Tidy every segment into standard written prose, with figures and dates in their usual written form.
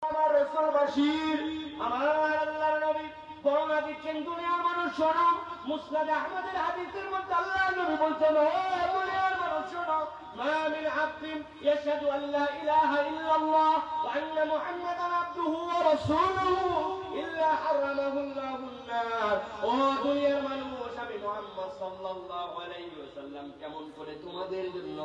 আমার রাসূল বাশীর, আমার আল্লাহর নবী বর্ণনা দিচ্ছেন, দুনিয়ার মানুষ শোনো, মুসনাদ আহমদের হাদিসের মধ্যে আল্লাহর নবী বলছেন, ও দুনিয়ার মানুষ শোনো, মা মিন আবদিন ইয়াশহাদু আল লা ইলাহা ইল্লাল্লাহ ওয়া আন্না মুহাম্মাদান আবদুহু ওয়া রাসূলুহু ইল্লা হারামাহু আল্লাহুন নার। ও দুনিয়ার মানুষ, আমি মুহাম্মদ সাল্লাল্লাহু আলাইহি ওয়াসাল্লাম কেমন করে তোমাদের জন্য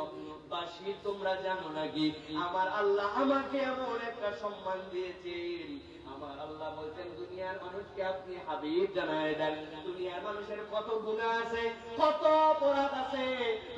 বাশীর তোমরা জানো নাকি? আমার আল্লাহ আমাকে এমন একটা সম্মান দিয়েছেন, আমার আল্লাহ বলছেন দুনিয়ার মানুষকে আপনি হাবিব জানায় দেন। দুনিয়ার মানুষের কত গুনাহ আছে, কত অপরাধ আছে,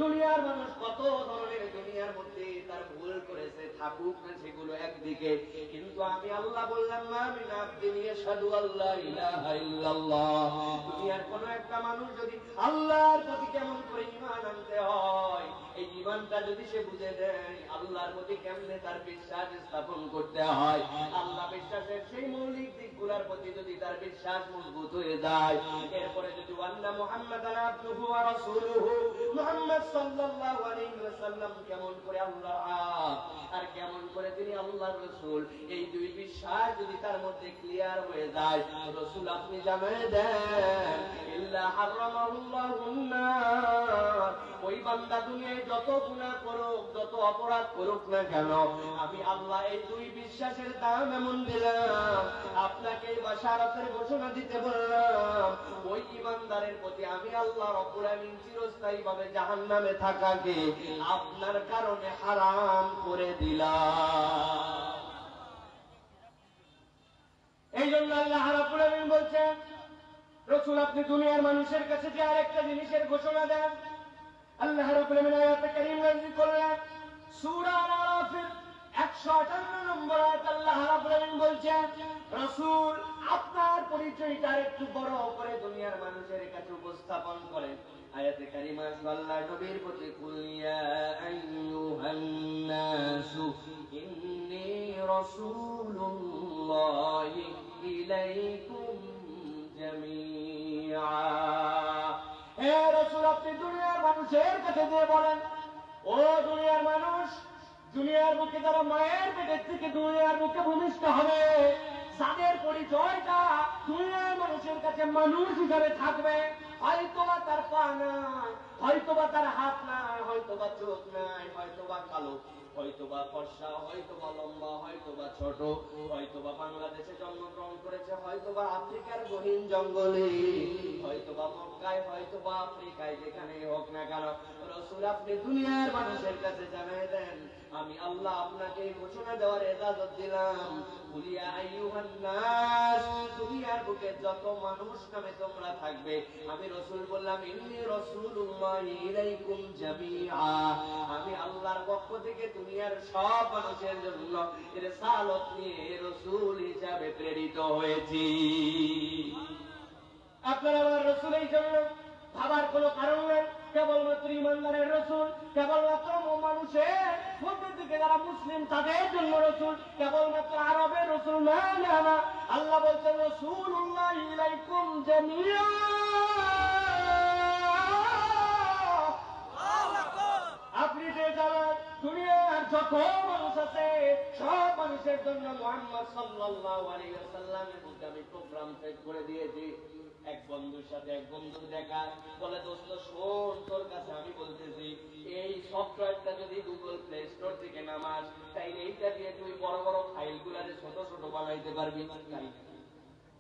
দুনিয়ার মানুষ কত ধরনের দুনিয়ার মধ্যে তার ভুল করেছে, থাকুক না সেগুলো একদিকে, কিন্তু আমি আল্লাহ বললাম মা মিন আবদিন ইয়াশহাদু আল্লা ইলাহা ইল্লাল্লাহ। দুনিয়ার কোন একটা মানুষ যদি আল্লাহর প্রতি কেমন করে ঈমান আনতে হয়, এই ঈমানটা যদি সে বুঝে দেয়, আল্লাহর প্রতি কেমনে তার বিশ্বাস স্থাপন করতে হয়, আল্লাহ বিশ্বাসের সেই মৌলিক দিকগুলোর প্রতি যদি তার বিশ্বাস মজবুত হয়ে যায়, এরপরে যদি আল্লাহ মুহাম্মাদান আবদুহু ওয়া রাসূলুহু, মুহাম্মদ সাল্লাল্লাহু আলাইহি ওয়াসাল্লাম কেমন করে আল্লাহর আব্দ আর কেমন করে তিনি আল্লাহর রাসূল, এই দুই বিশ্বাস যদি তার মধ্যে ক্লিয়ার হয়ে যায়, রাসূল আপনি জানিয়ে দেন ইল্লা হারামাহুল্লাহুন নার। ওই বান্দা দুনিয়ায় যত গুনাহ করুক, যত অপরাধ করুক না কেন, আমি আল্লাহ এই দুই বিশ্বাসের দাম এমন দিলাম, আপনাকে বাশারাতের ঘোষণা দিতে বললাম, ওই ঈমানদারের প্রতি আমি আল্লাহ রব্বুল আমিন চিরস্থায়ীভাবে জাহান্নামে থাকাকে আপনার কারণে হারাম করে দিলাম। এই জন্য আল্লাহ রাব্বুল আমিন বলছেন, রাসূল আপনি দুনিয়ার মানুষের কাছে যে আরেকটা জিনিসের ঘোষণা দেন। আল্লাহ রাব্বুল আমিন আয়াতে কারীমা নাযিল করলেন, সূরা আরাফের 158 নম্বর আয়াত আল্লাহ রাব্বুল আমিন বলছেন, রাসূল আপনার পরিচয়টা একটু বড় করে দুনিয়ার মানুষের কাছে উপস্থাপন করেন। আয়াতে কারীমা আল্লাহ নবীর প্রতি, কুল ইয়া আইয়ুহান নাসু ইন্নী রাসূলুল্লাহি ইলাইকুম জামিআ। হে রাসূল আপনি দুনিয়ার মানুষের কাছে দিয়ে বলেন, ও দুনিয়ার মানুষ, দুনিয়ার বুকে যারা মায়ের পেটের থেকে দুনিয়ার বুকে ভূমিষ্ঠ হবে, যাদের পরিচয়টা দুনিয়ার মানুষের কাছে মানুষ হিসাবে থাকবে, হয়তোবা তার পা নাই, হয়তোবা তার হাত নাই, হয়তোবা চোখ নাই, হয়তোবা কালো, হয়তোবা ফর্সা, হয়তোবা লম্বা, হয়তোবা ছোট, হয়তোবা বাংলাদেশে জন্মগ্রহণ করেছে, হয়তোবা আফ্রিকার গহীন জঙ্গলে, হয়তোবা মক্কায়, হয়তোবা আফ্রিকায়, যেখানেই হোক না কেন, রাসূল আপনি দুনিয়ার মানুষের কাছে জানিয়ে দেন, আমি আল্লাহ আপনাকে ঘোষণা দেওয়ার ইজাজত দিলাম, কুল ইয়া আইয়ুহান নাস, দুনিয়ার বুকে যত মানুষ নামে তোমরা থাকবে, আমি রাসূল বললাম ইন্নী রাসূলুল্লাহি ইলাইকুম জামিআ, আমি আল্লাহর পক্ষ থেকে দুনিয়ার সব মানুষের জন্য রিসালাত নিয়ে রাসূল হিসেবে প্রেরিত হয়েছি। আপনারা আমার রাসূল এই জন্য ভাবার কোনো কারণ নেই, কেবলমাত্র ঈমানদারের রাসূল, কেবলমাত্র মানুষের মধ্যে থেকে যারা মুসলিম তাদের জন্য রাসূল, কেবলমাত্র আরবের রাসূল না, না না, আল্লাহ বলছেন রাসূলুল্লাহি ইলাইকুম জামিআ। আপনি যে জানেন দুনিয়ার যত মানুষ আছে সব মানুষের জন্য মুহাম্মদ সাল্লাল্লাহু আলাইহি ওয়াসাল্লামের মধ্যে আমি প্রোগ্রাম সেট করে দিয়েছি। এক বন্ধুর সাথে এক বন্ধুর দেখা, বলে দোস্ত শোন, তোর কাছে আমি বলতেছি, এই সফটওয়্যারটা যদি গুগল প্লে স্টোর থেকে নামাস, তাই এইটা দিয়ে তুই বড় বড় ফাইলগুলারে ছোট ছোট বানাইতে পারবি।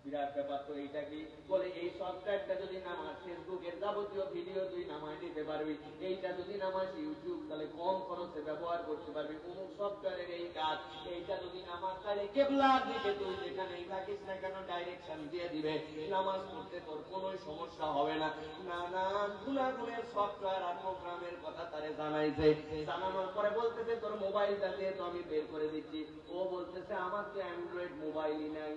বিরাট ব্যাপার তো এইটা কি, বলে এই সফটওয়্যারটা যদি নামাস, ফেসবুকের যাবতীয় ভিডিও তুই নামাই নিতে পারবি, এইটা যদি নামাস ইউটিউব, তাহলে কম খরচে ব্যবহার করতে পারবি, অমুক সফটওয়্যারের এই কাজ, এইটা যদি নামাস, তাহলে কেবলার দিকে তুই যেখানেই থাকিস না কেন ডাইরেকশন দিয়ে দিবে, নামাজ পড়তে তোর কোনো সমস্যা হবে না। নানান গুণাগুণের সফটওয়্যার আর প্রোগ্রামের কথা তারে জানাইছে, জানানোর পরে বলতেছে তোর মোবাইলটা দিয়ে তো আমি বের করে দিচ্ছি, ও বলতেছে আমার তো অ্যান্ড্রয়েড মোবাইলই নাই।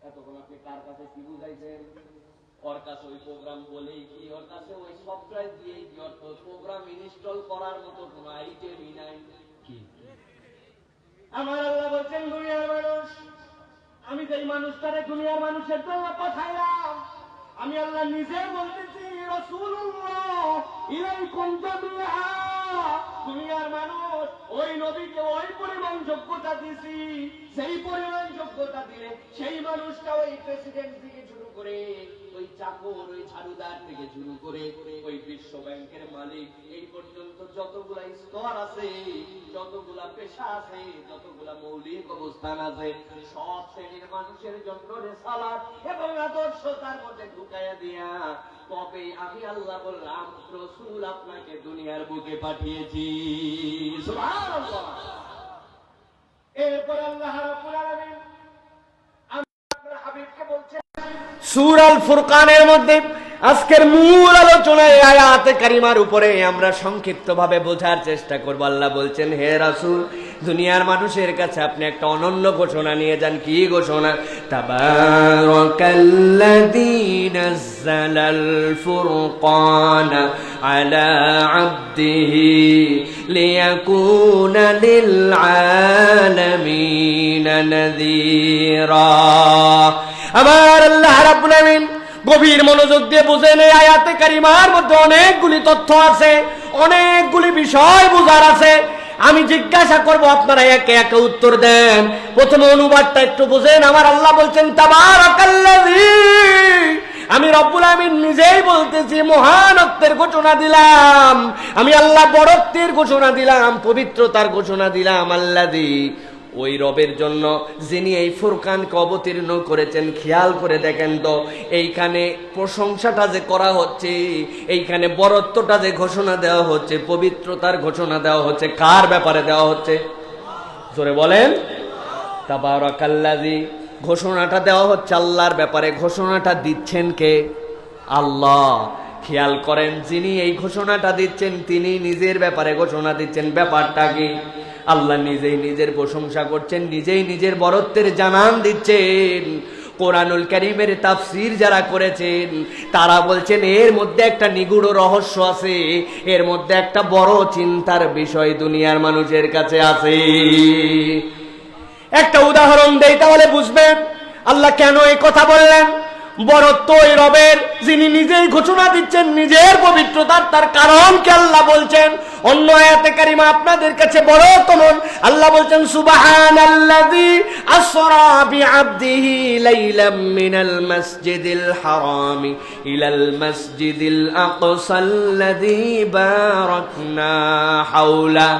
এতক্ষণ আপনি কার কাছে কি বুঝাইছেন? ওর কাছে ওই প্রোগ্রাম বলেই কি, ওর কাছে ওই সফটওয়্যার দিয়েই কি, অর্থ প্রোগ্রাম ইনস্টল করার মতো কোনো আইটেমই নাই। কি আমার আল্লাহ বলছেন দুনিয়ার মানুষ, আমি যেই মানুষটারে দুনিয়ার মানুষের জন্য পাঠাইলাম, আমি আল্লাহ নিজে বলতেছি রাসূলুল্লাহ ইলাইকুম জামিআ, দুনিয়ার মানুষ ওই নবীকে ওই পরিমাণ যোগ্যতা দিছি, সেই পরিমাণ যোগ্যতা দিলে সেই মানুষটা ওই প্রেসিডেন্ট থেকে শুরু করে ওই চাকর, ওই ঝাড়ুদার থেকে শুরু করে ওই বিশ্ব ব্যাংকের মালিক, এই পর্যন্ত যতগুলা স্তর আছে, যতগুলা পেশা আছে, যতগুলা মৌলিক অবস্থান আছে, সব শ্রেণীর মানুষের জন্য রিসালাত এবং আদর্শ তার মধ্যে ঢুকাইয়া দিয়া তবে আমি আল্লাহ বললাম রাসূল আপনাকে দুনিয়ার বুকে পাঠিয়েছি। সুবহানাল্লাহ। এরপর আল্লাহ রাব্বুল আলামিন আপনার হাবিবকে বলছেন সূরা আল ফুরকানের মধ্যে আজকের মূল আলোচনায় আয়াতে কারিমার উপরে আমরা সংক্ষিপ্তভাবে বোঝার চেষ্টা করব। আল্লাহ বলছেন, হে রাসূল, দুনিয়ার মানুষের কাছে আপনি একটা অনন্য ঘোষণা নিয়ে যান। কি ঘোষণা? তাবারাকাল্লাযী নাযালাল ফুরকানা আলা আবদিহি লিয়াকুনা লিল আলামিনা নাযীরা। আমার আল্লাহ রাব্বুল আলামিন গভীর মনোযোগ দিয়ে বুঝেন, এই আয়াতে কারিমার মধ্যে অনেকগুলি তথ্য আছে, অনেকগুলি বিষয় বোঝার আছে। আমি জিজ্ঞাসা করব, আপনারা একে একে উত্তর দেন। প্রথমে অনুবাদটা একটু বুঝেন। আমার আল্লাহ বলছেন তাবারাকাল্লাযী, আমি রব্বুল আমিন নিজেই বলতেছি, মহানত্বের ঘোষণা দিলাম, আমি আল্লাহ বড়ত্বের ঘোষণা দিলাম, পবিত্রতার ঘোষণা দিলাম। আল্লাযী, ওই রবের জন্য যিনি এই ফুরকানকে অবতীর্ণ করেছেন। খেয়াল করে দেখেন তো, এইখানে প্রশংসাটা যে করা হচ্ছে, এইখানে বরত্বটা যে ঘোষণা দেওয়া হচ্ছে, পবিত্রতার ঘোষণা দেওয়া হচ্ছে, কার ব্যাপারে দেওয়া হচ্ছে? জোরে বলেন। তাবারাকাল্লাযী, ঘোষণাটা দেওয়া হচ্ছে আল্লাহর ব্যাপারে। ঘোষণাটা দিচ্ছেন কে? আল্লাহ। খেয়াল করেন, যিনি এই ঘোষণাটা দিচ্ছেন তিনি নিজের ব্যাপারে ঘোষণা দিচ্ছেন। ব্যাপারটা কি? আল্লাহ নিজেই নিজের প্রশংসা করছেন, নিজেই নিজের বরত্বের জানান দিচ্ছেন। কোরআনুল কারীমের তাফসীর যারা করেছেন তারা বলছেন এর মধ্যে একটা নিগূঢ় রহস্য আছে, এর মধ্যে একটা বড় চিন্তার বিষয় দুনিয়ার মানুষের কাছে আছে। একটা উদাহরণ দেই, তাহলে বুঝবেন আল্লাহ কেন এই কথা বললেন। বরত্ব ওই রবের যিনি নিজেই ঘোষণা দিচ্ছেন নিজের পবিত্রতার, তার কারণ কি আল্লাহ বলছেন। অন্য আয়াতে কারিমা আপনাদের কাছে বড় কমন। আল্লাহ বলছেন সুবহানাল্লাযী আসরা বিআবদিহি লাইলাম মিনাল মাসজিদিল হারামি ইলাল মাসজিদিল আকসাল্লাযী বারাকনা হাওলা।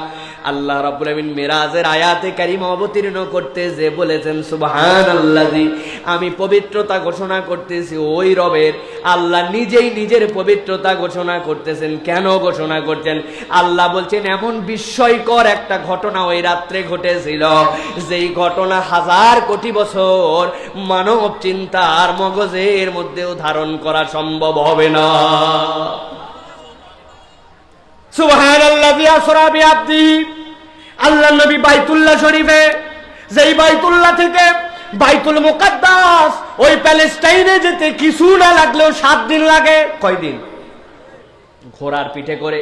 আল্লাহ রাব্বুল আমিন মিরাজের আয়াতে কারিমা অবতীর্ণ করতে যে বলেছেন সুবহানাল্লাযী, আমি পবিত্রতা ঘোষণা করতেছি ওই রবের। আল্লাহ নিজেই নিজের পবিত্রতা ঘোষণা করতেছেন। কেন ঘোষণা করছেন? আল্লাহ বলছেন এমন বিস্ময়কর একটা ঘটনা ওই রাত্রে ঘটেছিল, যেই ঘটনা 1000 কোটি বছর মানব চিন্তার মগজের মধ্যেও ধারণ করা সম্ভব হবে না। সুবহানাল্লাযী আসরা বিআবদিহি, আল্লাহ নবী বাইতুল্লাহ শরীফে, যেই বাইতুল্লাহ থেকে বাইতুল মুকাদ্দাস ওই প্যালেস্টাইনে যেতে কিছু না লাগলেও 7 দিন লাগে। কয় দিন? ঘোড়ার পিঠে করে।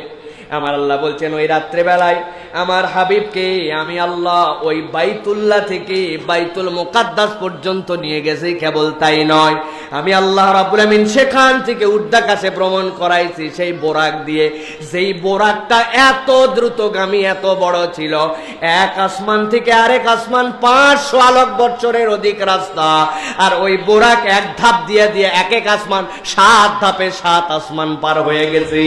আমার আল্লাহ বলছেন ওই রাত্রে বেলায় আমার হাবিবকে আমি আল্লাহ ওই বাইতুল্লাহ থেকে বাইতুল মুকাদ্দাস পর্যন্ত নিয়ে গেছি। কেবল তাই নয়, আমি আল্লাহ রাব্বুল আমিন সেখান থেকে ঊর্ধ্বাকাশে ভ্রমণ করাইছি সেই বোরাক দিয়ে। যেই বোরাকটা এত দ্রুতগামী, এত বড় ছিল, এক আসমান থেকে আরেক আসমান 500 আলোক বৎসরের অধিক রাস্তা। আর ওই বোরাক এক ধাপ দিয়ে দিয়ে এক এক আসমান 7 ধাপে 7 আসমান পার হয়ে গেছে।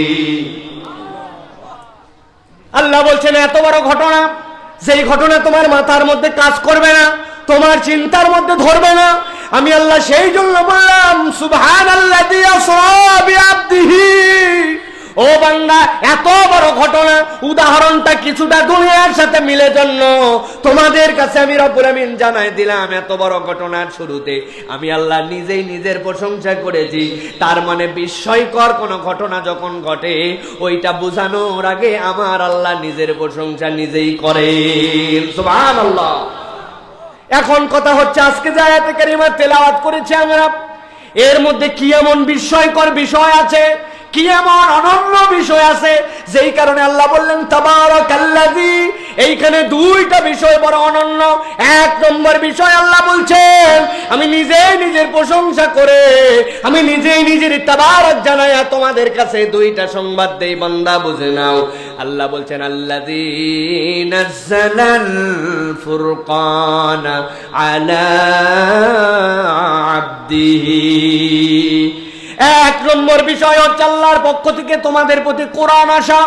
আল্লাহ বলছেন এত বড় ঘটনা, যেই ঘটনা তোমার মাথার মধ্যে কাজ করবে না, তোমার চিন্তার মধ্যে ধরবে না, আমি আল্লাহ সেই জন্য বললাম সুবহানাল্লাযী আসরা বিআবদিহি। ও বান্দা, এত বড় ঘটনা, উদাহরণটা কিছুটা দুনিয়ার সাথে মিলে জন্য তোমাদের কাছে আমি রব্বুল আমিন জানাই দিলাম। এত বড় ঘটনার শুরুতে আমি আল্লাহ নিজেই নিজের প্রশংসা করেছি। তার মানে বিস্ময়কর কোন ঘটনা যখন ঘটে, ওইটা বোঝানোর আগে আমার আল্লাহ নিজের প্রশংসা নিজেই করেন। সুবহানাল্লাহ। এখন কথা হচ্ছে, আজকে যে আয়াতে কারিমা তেলাওয়াত করেছি আমরা, এর মধ্যে কি এমন বিস্ময়কর বিষয় আছে, কি এমন অনন্য বিষয় আছে যেই কারণে আল্লাহ বললেন তাবারাকাল্লাযী? এইখানে দুইটা বিষয় বড় অনন্য। এক নম্বর বিষয় আল্লাহ বলছেন আমি নিজেই নিজের প্রশংসা করে, আমি নিজেই নিজের তাবারক জানায়া তোমাদের কাছে দুইটা সংবাদ দেই, বান্দা বুঝে নাও। আল্লাহ বলছেন আল্লাযী নাযালাল ফুরকানা আলা আবদিহি। এক নম্বর বিষয় হচ্ছে আল্লাহর পক্ষ থেকে তোমাদের প্রতি কোরআন আসা।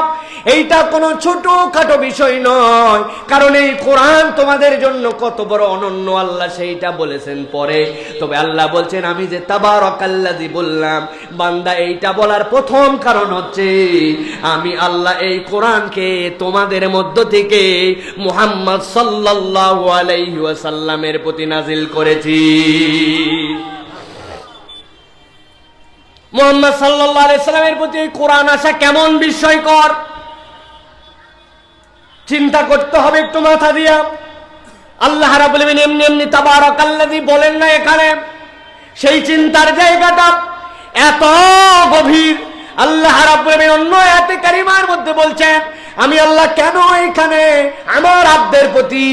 এইটা কোনো ছোটখাটো বিষয় নয়, কারণ এই কোরআন তোমাদের জন্য কত বড় অনন্য আল্লাহ সেইটা বলেছেন পরে। তবে আল্লাহ বলছেন আমি যে তাবারাকাল্লাযী বললাম বান্দা, এইটা বলার প্রথম কারণ হচ্ছে আমি আল্লাহ এই কোরআনকে তোমাদের মধ্য থেকে মুহাম্মদ সাল্লাল্লাহু আলাইহি ওয়াসাল্লামের প্রতি নাজিল করেছি। মুহাম্মদ সাল্লাল্লাহু আলাইহি সাল্লামের প্রতি কোরআন আসা কেমন বিস্ময়কর, চিন্তা করতে হবে একটু মাথা দিয়া। আল্লাহ রাব্বুল আলামিন এমনি এমনি তাবারাকাল্লাযী বলেন না এখানে, সেই চিন্তার জায়গাটা এত গভীর। আল্লাহ রাব্বুল আলামিন অন্য আয়াতে কারিমার মধ্যে বলছেন আমি আল্লাহ কেন এখানে আমার আব্দের প্রতি,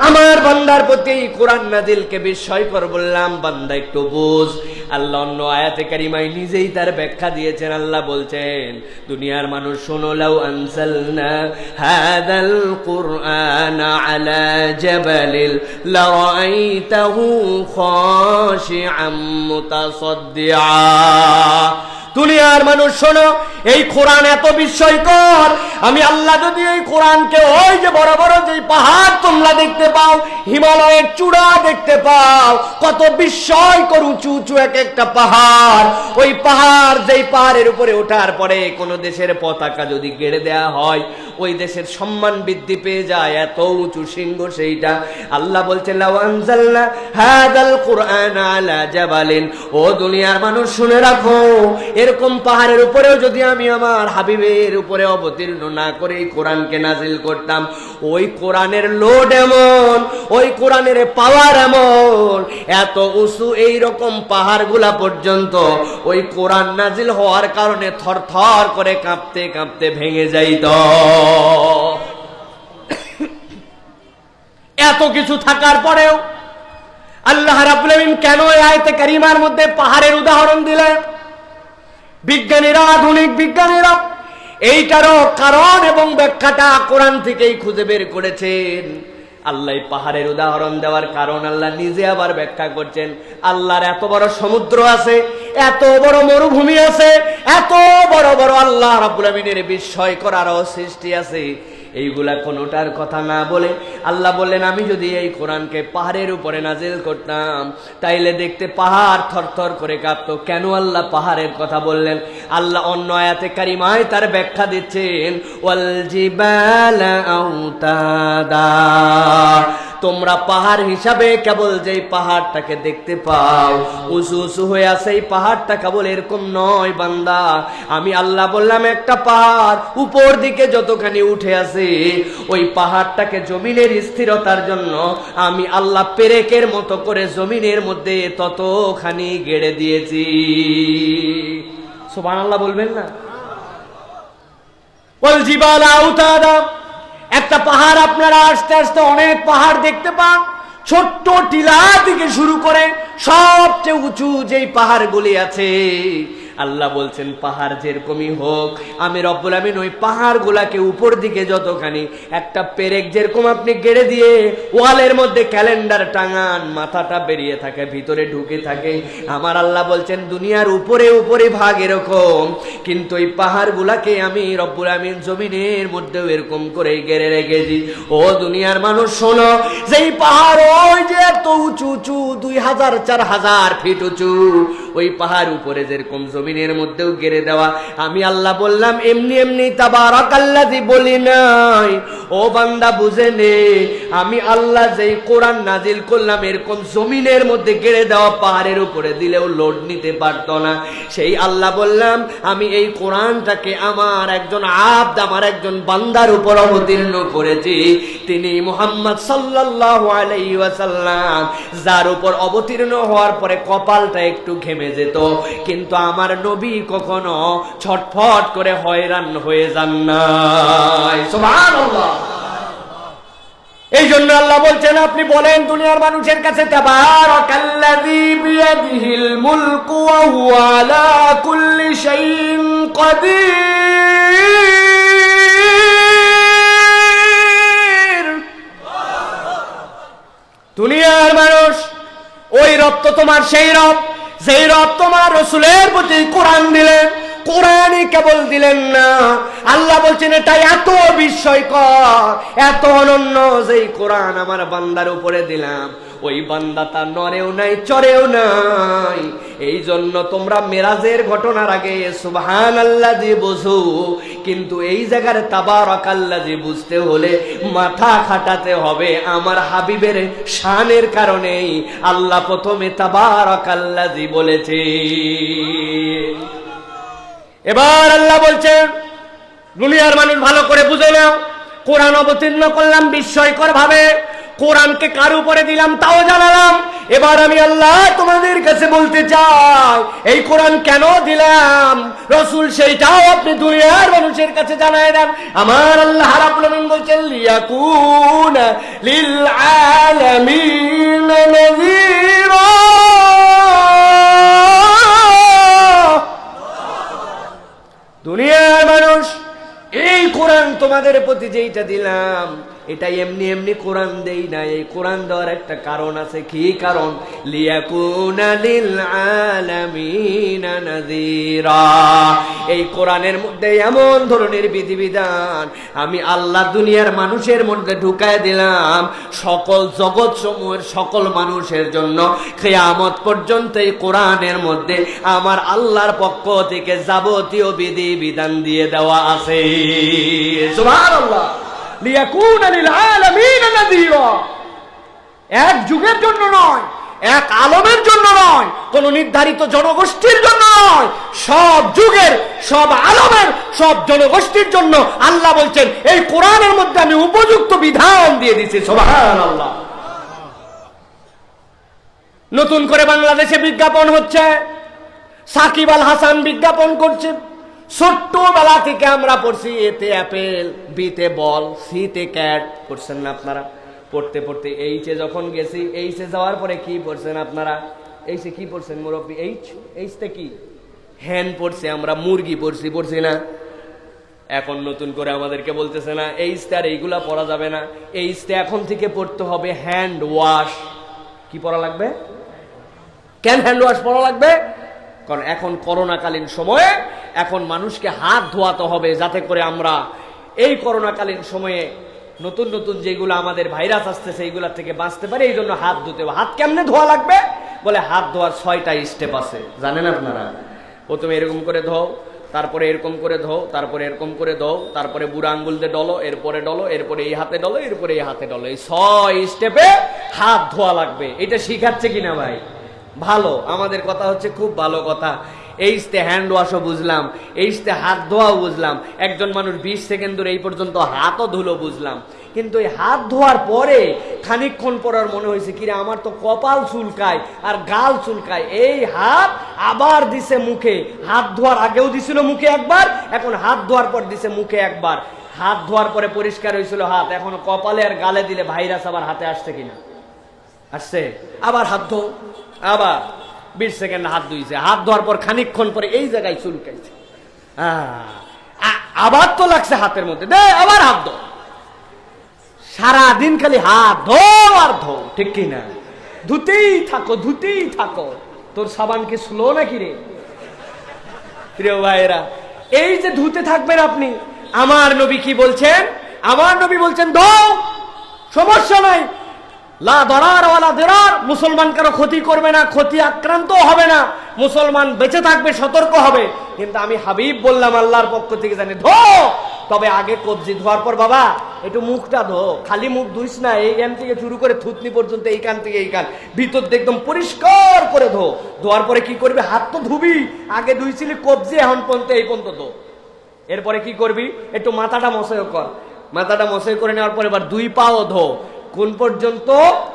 আমার বান্দার প্রতি কোরআন নাজিলকে বিস্ময়কর বললাম। বান্দা একটু বুঝ। আল্লাহ অন্য আয়াতে কারিমায় নিজেই তার ব্যাখ্যা দিয়েছেন। আল্লাহ বলছেন দুনিয়ার মানুষ শোনো, লাউ আনসালনা হাদাল কুরআনা আলা জাবালিল লারাআইতাহু খাশিআম মুতাসাদ্দিআ। দুনিয়ার মানুষ শোনো, এই কোরআন এত বিস্ময়কর, আমি আল্লাহ যদি এই কোরআনকে ওই যে বড় বড় যে পাহাড় তোমরা দেখতে পাও, হিমালয়ের চূড়া দেখতে পাও, কত বিস্ময়কর উঁচু উঁচু এক একটা পাহাড়, ওই পাহাড় যেই পাহাড়ের উপরে ওঠার পরে কোন দেশের পতাকা যদি গেড়ে দেয়া হয় ওই দেশের সম্মান বৃদ্ধি পেয়ে যায়, এত উঁচু শৃঙ্গ সেইটা। আল্লাহ বলছেন লাউ আনজালনা হাদাল কুরআন আলা জাবালিন, ও দুনিয়ার মানুষ শুনে রাখো, এরকম পাহাড়ের উপরেও যদি আমি আমার হাবিবের উপরে অবতীর্ণ না করে এই কোরআনকে নাজিল করতাম, ওই কোরআনের লোড এমন, ওই কোরআনের পাওয়ার এমন, এত উঁচু এইরকম পাহাড়গুলা পর্যন্ত ওই কোরআন নাজিল হওয়ার কারণে থরথর করে কাঁপতে কাঁপতে ভেঙে যাইত। এত কিছু থাকার পরেও আল্লাহ রাব্বুল আলামিন কেন এই আয়াতে কারিমার মধ্যে পাহাড়ের উদাহরণ দিলেন? বিজ্ঞানীরা, আধুনিক বিজ্ঞানীরা এইটারও কারণ এবং ব্যাখ্যাটা কোরআন থেকেই খুঁজে বের করেছেন। আল্লাহ পাহাড়ের উদাহরণ দেওয়ার কারণ আল্লাহ নিজে আবার ব্যাখ্যা করছেন। আল্লাহর এত বড় সমুদ্র আছে, এত বড় মরুভূমি আছে, এত বড় বড় আল্লাহ রাব্বুল আমিনের বিস্ময়কর আরো সৃষ্টি আছে, এইগুলা কোনোটার কথা না বলে আল্লাহ বললেন আমি যদি এই কোরআনকে পাহাড়ের উপরে নাজিল করতাম তাইলে দেখতে পাহাড় থরথর করে কাঁপতো। কেন আল্লাহ পাহাড়ের কথা বললেন? আল্লাহ অন্য আয়াতে কারিমায় তার ব্যাখ্যা দিচ্ছেন ওয়াল জিবালা আওতাদা, তোমরা পাহাড় হিসাবে কেবল যেই পাহাড়টাকে দেখতে পাও উঁচু উঁচু হয়ে আছে, এই পাহাড়টা কেবল এরকম নয় বান্দা। আমি আল্লাহ বললাম একটা পাহাড় উপর দিকে যতখানি উঠে আছে ওই পাহাড়টাকে জমিনের স্থিরতার জন্য আমি আল্লাহ পেরেকের মতো করে জমিনের মধ্যে ততখানি গেড়ে দিয়েছি। সুবহানাল্লাহ বলবেন না? ওয়াল জিবালা আওতাদা, একটা পাহাড় আপনারা আস্তে আস্তে অনেক পাহাড় দেখতে পান, ছোট্ট টিলা থেকে শুরু করে সবচেয়ে উঁচু যেই পাহাড়গুলি আছে আল্লাহ বলছেন পাহাড় যেরকমই হোক আমি রব্বুল আমিন ওই পাহাড়গুলাকে উপর দিকে যতখানি একটা পেরেক যেরকম আপনি গেড়ে দিয়ে ওয়ালের মধ্যে ক্যালেন্ডার টাঙান, মাথাটা বেরিয়ে থাকে ভিতরে ঢুকে থাকে, আমার আল্লাহ বলছেন দুনিয়ার উপরে উপরে ভাগ এরকম, কিন্তু এই পাহাড়গুলাকে আমি রব্বুল আমিন জমিনের মধ্যেও এরকম করে গেড়ে রেখেছি। ও দুনিয়ার মানুষ শোনো, যেই পাহাড় ওই যে এত উঁচু উঁচু 2000-4000 ফিট উঁচু, ওই পাহাড় উপরে যেরকম জমিনের মধ্যেও গেড়ে দেওয়া, আমি আল্লাহ বললাম এমনি এমনি তাবারাকাল্লাযী বলি নাই। ও বান্দা বুঝে নে, আমি আল্লাহ যেই কোরআন নাজিল করলাম এরকম জমিনের মধ্যে গেড়ে দেওয়া পাহাড়ের উপরে দিলেও লোড নিতে পারত না। সেই আল্লাহ বললাম আমি এই কোরআনটাকে আমার একজন আব্দ, আমার একজন বান্দার উপর অবতীর্ণ করেছি, তিনি মুহাম্মদ সাল্লাল্লাহু আলাইহি ওয়াসাল্লাম, যার উপর অবতীর্ণ হওয়ার পরে কপালটা একটু ঘেমে নেমে যেত, কিন্তু আমার নবী কখনো ছটফট করে হয়রান হয়ে যান না। সুবহানাল্লাহ। এই জন্য আল্লাহ বলছেন, আপনি বলেন দুনিয়ার মানুষের কাছে, তাবারাকাল্লাযী বিয়াদিহিল মুলকু ওয়া হুয়া আলা কুল্লি শাইইন কাদির। দুনিয়ার মানুষ, ওই রব তো তোমার সেই রব, যেই রব তোমার রাসূলের প্রতি কোরআন দিলেন। কোরআনই কেবল দিলেন না, আল্লাহ বলছেন এটা এত বিস্ময়কর, এত অনন্য, যেই কোরআন আমার বান্দার উপরে দিলাম, ওই বান্দা তার নড়েও নাই, চড়েও নাই। এই জন্য তোমরা মেরাজের ঘটনার আগে সুবহানাল্লাযী বুঝো, কিন্তু এই জায়গার তাবারাকাল্লাযী বুঝতে হলে মাথা খাটাতে হবে। আমার হাবিবের শানের কারণেই আল্লাহ প্রথমে তাবারাকাল্লাযী বলেছে। এবার আল্লাহ বলছেন, দুনিয়ার মানুষ ভালো করে বুঝে নাও, কোরআন অবতীর্ণ করলাম বিস্ময়কর ভাবে, কোরআনকে কার উপরে দিলাম তাও জানালাম। এবার আমি আল্লাহ তোমাদের কাছে বলতে চাই, এই কোরআন কেন দিলাম, রাসূল সেইটাও আপনি দুনিয়ার মানুষের কাছে জানায় দেন। আমার আল্লাহ রাব্বুল আলামিন বলছেন, লিয়াকুনা লিল আলামিন নাযীরা। দুনিয়ার মানুষ, এই কোরআন তোমাদের প্রতি যেইটা দিলাম, এটা এমনি এমনি কোরআন দেই না, এই কোরআন দেওয়ার একটা কারণ আছে। কি কারণ? লিয়াকুনা লিল আলামিন নাযীরা। এই কোরআনের মধ্যে এমন ধরনের বিধিবিধান আমি আল্লাহ দুনিয়ার মানুষের মধ্যে ঢুকায় দিলাম, সকল জগৎ সমূহের সকল মানুষের জন্য কিয়ামত পর্যন্ত এই কোরআনের মধ্যে আমার আল্লাহর পক্ষ থেকে যাবতীয় বিধিবিধান দিয়ে দেওয়া আছে। সুবহানাল্লাহ। লিয়াকুনা লিল আলামিন নাযীরা। এক যুগের জন্য নয়, এক আলমের জন্য নয়, কোন নির্ধারিত জনগোষ্ঠীর জন্য নয়, সব যুগের, সব আলমের, সব জনগোষ্ঠীর জন্য আল্লাহ বলছেন এই কোরআনের মধ্যে আমি উপযুক্ত বিধান দিয়ে দিয়েছি। সুবহানাল্লাহ। নতুন করে বাংলাদেশে বিজ্ঞাপন হচ্ছে, সাকিব আল হাসান বিজ্ঞাপন করছে। ছোট্টবেলা থেকে আমরা পড়ছি, এতে অ্যাপেল, বিতে বল, সিতে ক্যাট, পড়ছেন না আপনারা? পড়তে পড়তে এইচে যখন গেছি, এইচে যাওয়ার পরে কি পড়ছেন আপনারা? এইচে কি পড়ছেন মুরব্বী? এইচতে কি হ্যান পড়ছে, আমরা মুরগি পড়ছি, পড়ছি না? এখন নতুন করে আমাদেরকে বলতেছে না এইচতে আর এইগুলা পড়া যাবে না, এইচতে এখন থেকে পড়তে হবে হ্যান্ড ওয়াশ। কি পড়া লাগবে? কেন হ্যান্ড ওয়াশ পড়া লাগবে? কারণ এখন করোনাকালীন সময়ে এখন মানুষকে হাত ধোয়াতে হবে, যাতে করে আমরা এই করোনাকালীন সময়ে নতুন নতুন যেগুলো আমাদের ভাইরাস আসতেছে এইগুলা থেকে বাঁচতে পারি। এই জন্য হাত ধুতে হবে। হাত কেমনে ধোয়া লাগবে? বলে হাত ধোয়ার 6টা স্টেপ আছে, জানেন আপনারা? প্রথমে এরকম করে ধোও, তারপরে এরকম করে ধোও, তারপরে এরকম করে ধোও, তারপরে বুড়া আঙ্গুল দিয়ে ডলো, এরপরে ডলো, এরপরে এই হাতে ডলো, এরপরে এই হাতে ডলো। এই 6 স্টেপে হাত ধোয়া লাগবে। এটা শিখাচ্ছে কিনা ভাই? ভালো। আমাদের কথা হচ্ছে খুব ভালো কথা। এইচতে হ্যান্ড ওয়াশও বুঝলাম, এইচতে হাত ধোয়াও বুঝলাম, একজন মানুষ 20 সেকেন্ড ধরে এই পর্যন্ত হাতও ধুলো বুঝলাম। কিন্তু এই হাত ধোয়ার পরে খানিকক্ষণ পর আর মনে হয়েছে কিরে আমার তো কপাল চুলকায় আর গাল চুলকায়। এই হাত আবার দিছে মুখে, হাত ধোয়ার আগেও দিছিল মুখে একবার, এখন হাত ধোয়ার পর দিছে মুখে একবার। হাত ধোয়ার পরে পরিষ্কার হয়েছিল হাত, এখন কপালে আর গালে দিলে ভাইরাস আবার হাতে আসছে কিনা? আসছে। আবার হাত ধো, আবার 20 সেকেন্ড হাত ধুইছে, হাত ধোয়ার পর খানিকক্ষণ পরে এই জায়গায় চুলকাইছে, আবার তো লাগছে হাতের মধ্যে, দে আবার হাত ধো। সারাদিন খালি হাত ধো আর ধো, ঠিক কিনা? ধুতেই থাকো, ধুতেই থাকো। তোর সাবান কি স্লো নাকি রে? প্রিয় ভাইয়েরা, এই যে ধুতে থাকবেন আপনি, আমার নবী কি বলছেন? আমার নবী বলছেন ধো, সমস্যা নাই, লা দরার ওয়ালা দিরার। মুসলমান কারো ক্ষতি করবে না, ক্ষতি আক্রান্ত হবে না, মুসলমান বেঁচে থাকবে, সতর্ক হবে। কিন্তু আমি হাবিব বললাম আল্লাহর পক্ষ থেকে জানি ধো, তবে আগে কবজি ধোয়ার পর বাবা একটু মুখটা ধো। খালি মুখ ধুইস না, এইখান থেকে শুরু করে থুতনি পর্যন্ত, এইখান থেকে এইখান ভিতর একদম পরিষ্কার করে ধো। ধোয়ার পরে কি করবি? হাত তো ধুবি, আগে ধুইছিলি কবজি, এখন পর্যন্ত এই পর্যন্ত ধো। এরপরে কি করবি? একটু মাথাটা মশাই কর, মাথাটা মশাই করে নেওয়ার পরে এবার 2 পাও ধো। কোন পর্যন্ত?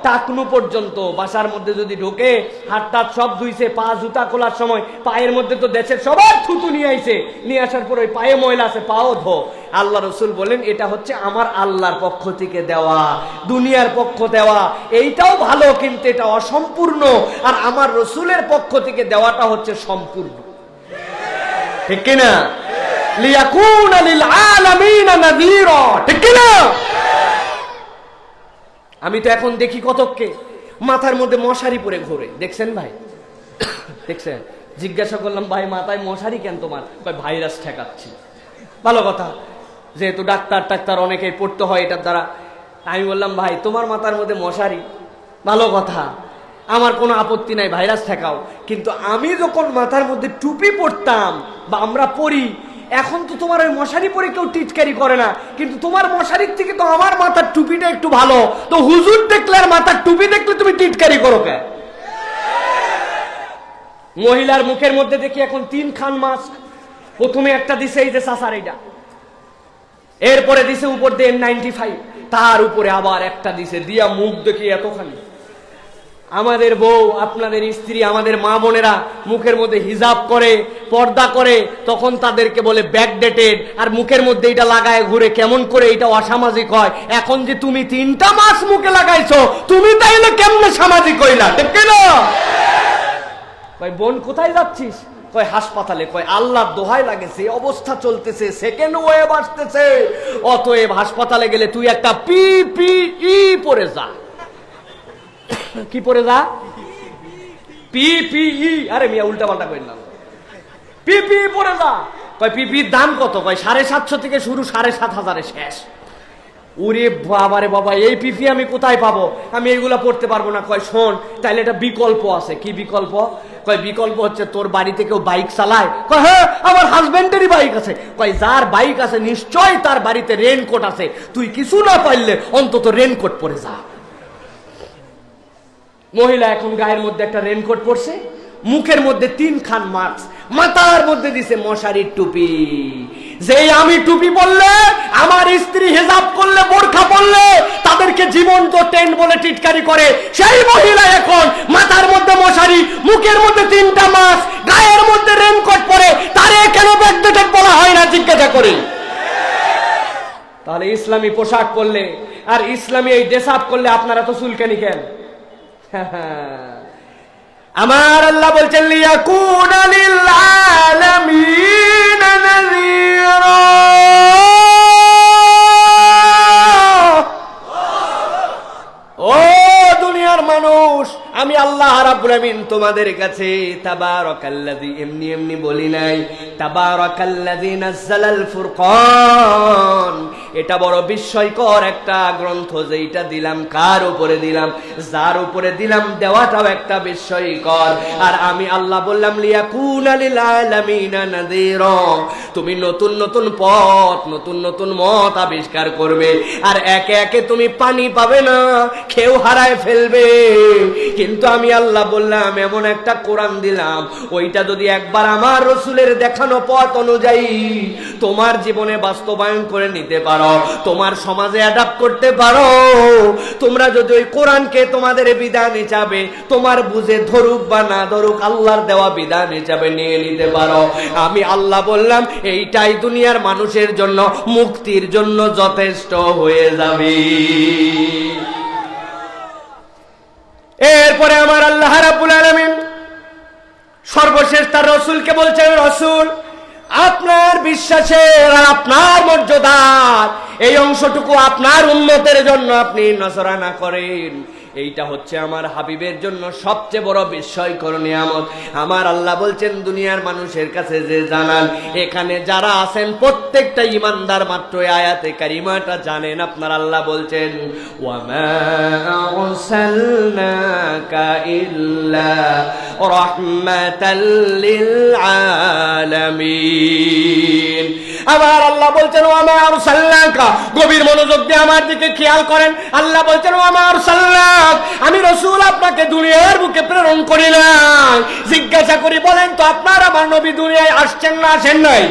টাকনু পর্যন্ত। বাসার মধ্যে যদি ঢোকে, হাত টাত সব ধুইছে, পা জুতা খোলার সময় পায়ের মধ্যে তো দেশের সবার থুতু নিয়ে আইছে, নিয়ে আসার পর ওই পায়ে ময়লা আছে, পাও ধো। আল্লাহ রসুল বলেন এটা হচ্ছে আমার আল্লাহর পক্ষ থেকে দেওয়া, দুনিয়ার পক্ষ দেওয়া। এইটাও ভালো, কিন্তু এটা অসম্পূর্ণ। আর আমার রসুলের পক্ষ থেকে দেওয়াটা হচ্ছে সম্পূর্ণ। ঠিক কিনা? লিয়াকুনা লিল আলামিনা নাযীরা। ঠিক কিনা? আমি তো এখন দেখি কতককে মাথার মধ্যে মশারি পরে ঘোরে, দেখছেন ভাই? দেখছেন? জিজ্ঞাসা করলাম, ভাই মাথায় মশারি কেন তোমার? কয় ভাইরাস ঠেকাচ্ছি। ভালো কথা, যেহেতু ডাক্তার অনেকেই পড়তে হয় এটার দ্বারা। আমি বললাম, ভাই তোমার মাথার মধ্যে মশারি, ভালো কথা, আমার কোনো আপত্তি নাই, ভাইরাস ঠেকাও। কিন্তু আমি যখন মাথার মধ্যে টুপি পরতাম বা আমরা পরি, এখন তো তোমার ওই মশারি পরে কেউ টিটকারি করে না, কিন্তু তোমার মশারির থেকে তো আমার মাথার টুপিটা একটু ভালো। তো হুজুর দেখলে আর মাথার টুপি দেখলে তুমি টিটকারি করো কেন? মহিলার মুখের মধ্যে দেখি এখন 3 খান মাস্ক। প্রথমে একটা দিছে এই যে সাসার, এইটা, এরপরে দিছে উপর দিয়ে N95, তার উপরে আবার একটা দিছে, দিয়া মুখ দেখি এতখানি। আমাদের বউ, আপনাদের স্ত্রী, আমাদের মা বোনেরা মুখের মধ্যে হিজাব করে, পর্দা করে, তখন তাদেরকে বলে ব্যাকডেটেড। আর মুখের মধ্যে এটা লাগায় ঘুরে, কেমন করে এটা অসামাজিক হয়। এখন যে তুমি 3টা মাস মুখে লাগাইছো, তুমি তাইলে কেমনে সামাজিক হইলা? ঠিক না? কই বোন কোথায় যাচ্ছিস? কয় হাসপাতালে। কয় আল্লাহর দোহাই লাগে, যে অবস্থা চলতেছে, সেকেন্ড ওয়েভ আসতেছে, অতএব হাসপাতালে গেলে তুই একটা PPE পরে যা। কি পরে যা? PPE। আরে মিয়া উল্টা পাল্টা কইলাম, PPE পরে যা। কয় PPE দাম কত? কয় 750 থেকে শুরু, 7,500 শেষ। ওরে বাবা রে বাবা, এই পিপি আমি কোথায় পাবো? আমি এইগুলা পড়তে পারবো না। কয় শোন, তাইলে একটা বিকল্প আছে। কি বিকল্প? কয় বিকল্প হচ্ছে তোর বাড়িতে কেউ বাইক চালায়? কয় হ্যাঁ, আমার হাজবেন্ডেরই বাইক আছে। কয় যার বাইক আছে নিশ্চয় তার বাড়িতে রেনকোট আছে, তুই কিছু না পারলে অন্তত রেনকোট পরে যা। মহিলা এখন গায়ের মধ্যে একটা রেনকোট পরছে, মুখের মধ্যে 3 খান মাস্ক, মাথার মধ্যে দিছে মশারির টুপি। যেই আমি টুপি পরলে, আমার স্ত্রী হিজাব করলে, বোরখা পরলে, তাদেরকে জীবন্ত টেন্ট বলে টিটকারি করে। সেই মহিলা এখন মাথার মধ্যে মশারি, মুখের মধ্যে 3টা মাস্ক, গায়ের মধ্যে রেনকোট পরে, তারে কেন ব্যাকডেটেড বলা হয় না জিজ্ঞাসা করি? তাহলে ইসলামী পোশাক পরলে আর ইসলামী এই ড্রেস আপ করলে আপনারা তো চুলকানি কেন? আমার আল্লাহ বলছেন লিয়াকুনা লিল আলামিনা নাযীরা। ও দুনিয়ার মানুষ, আমি আল্লাহ রাব্বুল আমিন তোমাদের কাছে তাবারাকাল্লাযী এমনি বলি নাই, তাবারাকাল্লাযী নাযালাল ফুরকান। এটা বড় বিস্ময়কর একটা গ্রন্থ, যেটা দিলাম কার উপরে দিলাম? যার উপরে দিলাম, দেওয়াটাও একটা বিস্ময়কর। আর আমি আল্লাহ বললাম লিয়াকুনা লিল আলামিনা নাযীরা। তুমি নতুন নতুন পথ, নতুন নতুন মত আবিষ্কার করবে, আর একে একে তুমি পানি পাবে না, খেউ হারায় ফেলবে। কিন্তু আমি আল্লাহ বললাম এমন একটা কোরআন দিলাম, ওইটা যদি একবার আমার রসুলের দেখানো পথ অনুযায়ী তোমার জীবনে বাস্তবায়ন করে নিতে পারো, তোমার সমাজে অ্যাডাপ্ট করতে পারো, তোমরা যদি ওই কোরআনকে তোমাদের বিধান হিসাবে, তোমার বুঝে ধরুক বা না ধরুক, আল্লাহর দেওয়া বিধান হিসাবে নিয়ে নিতে পারো, আমি আল্লাহ বললাম এইটাই দুনিয়ার মানুষের জন্য মুক্তির জন্য যথেষ্ট হয়ে যাবে। এরপরে আমার আল্লাহ রাব্বুল আলামিন সর্বশেষ তার রসুলকে বলছেন, রসুল আপনার বিশ্বাসের, আপনার মর্যাদার এই অংশটুকু আপনার উম্মতের জন্য আপনি নজরানা করেন। এইটা হচ্ছে আমার হাবিবের জন্য সবচেয়ে বড় বিস্ময়কর নিয়ামত। আমার আল্লাহ বলছেন দুনিয়ার মানুষের কাছে যে জানান, এখানে যারা আছেন প্রত্যেকটা ইমানদার মাত্র আয়াতে কারিমাটা জানেন। আপনার আল্লাহ বলছেন ওয়ামা আরসালনাকা ইল্লা রাহমাতাল লিল আলামিন। আমার আল্লাহ বলছেন ওয়ামা আরসালনাকা, গভীর মনোযোগ দিয়ে আমার দিকে খেয়াল করেন। আল্লাহ বলছেন ওয়ামা আরসালনাকা, আমি রাসূল আপনাকে দুনিয়ার বুকে প্রেরণ করিলাম। জিজ্ঞাসা করি বলেন তো, আপনার আমার নবী দুনিয়ায় আসছেন না আসেন নাই?